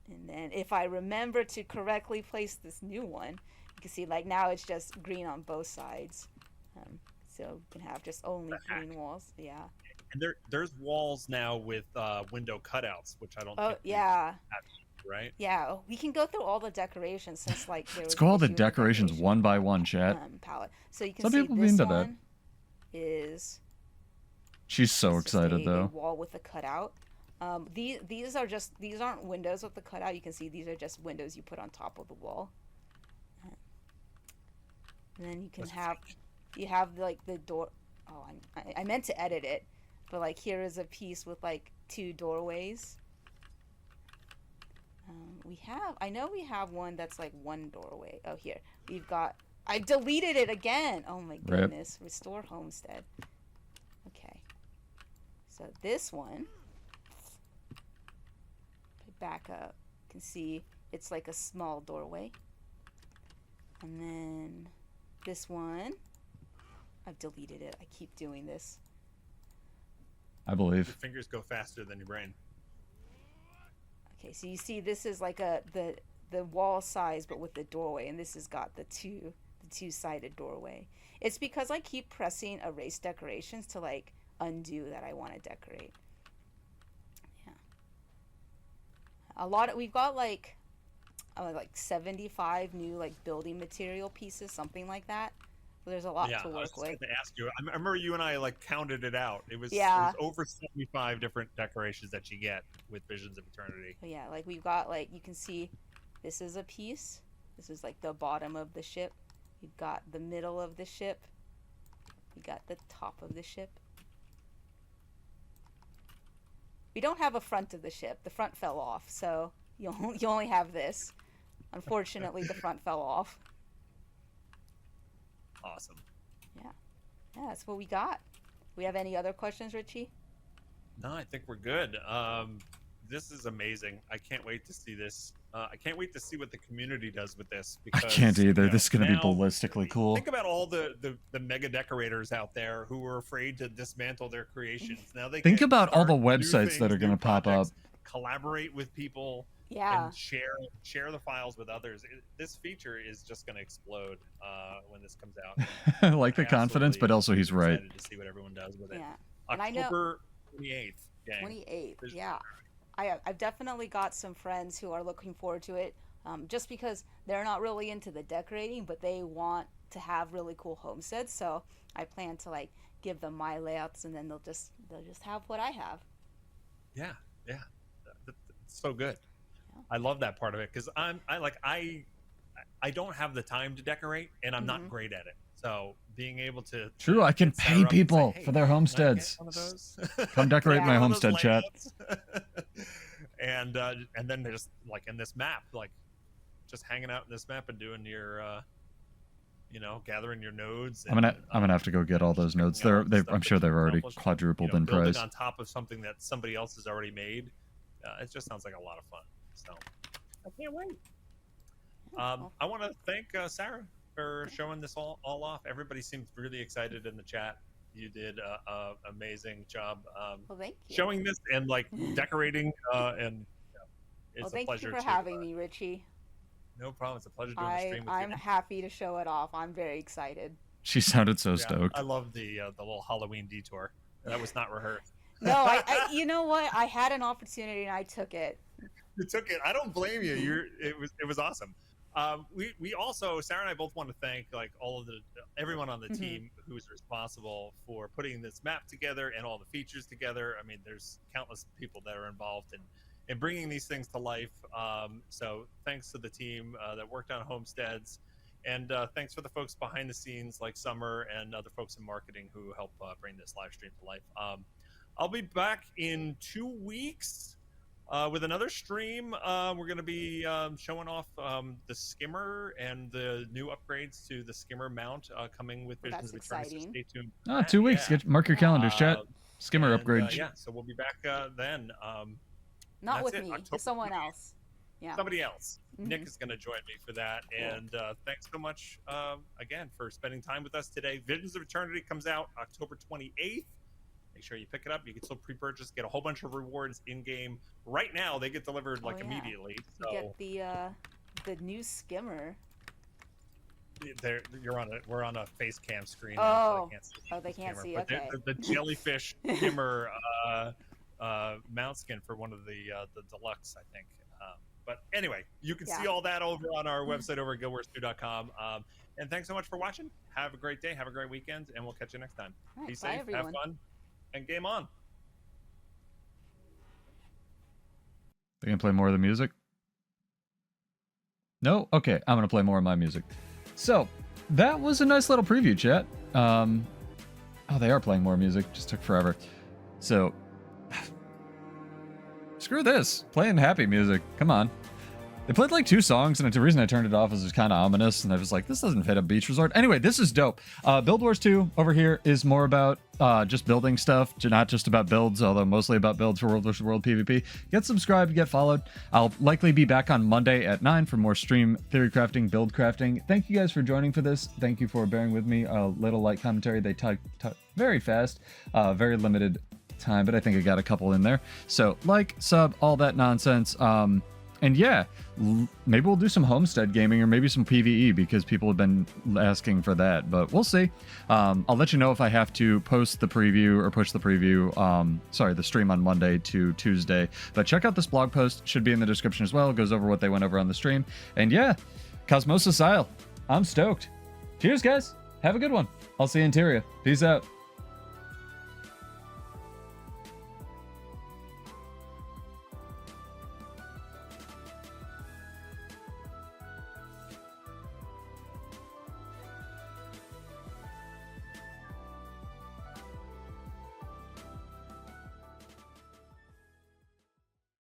And then if I remember to correctly place this new one, you can see, like, now it's just green on both sides. So we can have just only green walls. Yeah.
And there's walls now with window cutouts, which I don't think
yeah.
Right?
Yeah, we can go through all the decorations since, like, there was
Let's go all the decorations one by one, chat.
Palette. So you can
Some
see
people
this
into
one
that.
is.
She's so excited though.
A wall with a cutout. These aren't windows with the cutout. You can see these are just windows you put on top of the wall. And then you can have like the door. Oh, I meant to edit it, but like here is a piece with like 2 doorways. I know we have one that's like 1 doorway. Oh, here we've got. I deleted it again. Oh my goodness! Rip. Restore Homestead. Okay. So this one, back up, you can see it's like a small doorway. And then this one, I've deleted it. I keep doing this.
I believe.
Your fingers go faster than your brain.
Okay, so you see this is like the wall size, but with the doorway, and this has got the two-sided doorway. It's because I keep pressing erase decorations to like undo that I want to decorate. Yeah. We've got like 75 new like building material pieces, something like that. So there's a lot to work with.
I was going to ask you. I remember you and I like counted it out. It was over 75 different decorations that you get with Visions of Eternity.
Yeah, like we've got, like, you can see this is a piece. This is like the bottom of the ship. You've got the middle of the ship. You got the top of the ship. We don't have a front of the ship. The front fell off, so you only have this. Unfortunately, the front fell off.
Awesome.
Yeah, that's what we got. We have any other questions, Richie?
No, I think we're good. This is amazing. I can't wait to see this. I can't wait to see what the community does with this. Because,
I can't either. This is going to be ballistically cool.
Think about all the mega decorators out there who were afraid to dismantle their creations. Now they
think about all the websites that are going to pop up.
Collaborate with people.
Yeah.
And share the files with others. This feature is just going to explode when this comes out.
I like the confidence, but also he's right.
Excited to see what everyone does with it.
Yeah.
October 28th. Gang.
28th. Yeah. I've definitely got some friends who are looking forward to it, just because they're not really into the decorating, but they want to have really cool homesteads. So I plan to like give them my layouts, and then they'll just have what I have.
Yeah. It's so good. Yeah. I love that part of it because I don't have the time to decorate, and I'm not great at it. So being able to
I can pay people for their homesteads. Come decorate my homestead, chat.
And then they're just like in this map, like just hanging out in this map and doing your gathering your nodes. And,
I'm gonna have to go get all those nodes. I'm sure they're already quadrupled in price.
On top of something that somebody else has already made. It just sounds like a lot of fun. So I can't wait. I want to thank Sarah for showing this all off. Everybody seemed really excited in the chat. You did a amazing job
Well, thank you.
showing this and like decorating and it's
Well,
a
thank
pleasure
you for
to
having me, Richie.
no problem. It's a pleasure doing the stream with
I'm
you.
happy to show it off. I'm very excited.
She sounded so
Yeah,
stoked.
I love the little Halloween detour. That was not rehearsed.
No, I you know what? I had an opportunity and I took it.
You took it. I don't blame you. It was awesome. We also, Sarah and I both want to thank like all of everyone on the team who's responsible for putting this map together and all the features together. I mean, there's countless people that are involved in bringing these things to life. So thanks to the team that worked on Homesteads, and thanks for the folks behind the scenes like Summer and other folks in marketing who help bring this live stream to life. I'll be back in 2 weeks. With another stream, we're going to be showing off the skimmer and the new upgrades to the skimmer mount coming with Visions of Eternity. So stay tuned.
Oh, 2 weeks. Mark your calendars, chat. Skimmer upgrade.
Yeah, so we'll be back then.
Not with me, with someone else. Yeah.
Somebody else. Nick is going to join me for that. And thanks so much again for spending time with us today. Visions of Eternity comes out October 28th. Make sure you pick it up. You can still pre-purchase, get a whole bunch of rewards in game. Right now, they get delivered like immediately. So
you get the new skimmer.
We're on a face cam screen.
Oh,
now, so
they can't see.
But
Okay.
the jellyfish skimmer mount skin for one of the deluxe, I think. But anyway, you can see all that over on our website over at GW2.com. And thanks so much for watching. Have a great day. Have a great weekend, and we'll catch you next time.
Right,
be safe.
everyone.
Have fun. And game on.
They gonna play more of the music? No? Okay, I'm gonna play more of my music. So, that was a nice little preview, chat. Oh, they are playing more music. Just took forever. So, screw this. Playing happy music. Come on. They played like 2 songs, and the reason I turned it off is it was kind of ominous, and I was like, this doesn't fit a beach resort. Anyway, this is dope. Build Wars 2 over here is more about just building stuff, not just about builds, although mostly about builds for World vs. World PvP. Get subscribed, get followed. I'll likely be back on Monday at 9 for more stream theory crafting, build crafting. Thank you guys for joining for this. Thank you for bearing with me. A little light commentary. They type very fast, very limited time, but I think I got a couple in there. So like, sub, all that nonsense. And yeah, maybe we'll do some Homestead gaming or maybe some PvE because people have been asking for that, but we'll see. I'll let you know if I have to post the preview or push the preview, the stream on Monday to Tuesday. But check out this blog post, should be in the description as well. It goes over what they went over on the stream. And yeah, Cosmosus Isle, I'm stoked. Cheers, guys. Have a good one. I'll see you in Tyria. Peace out.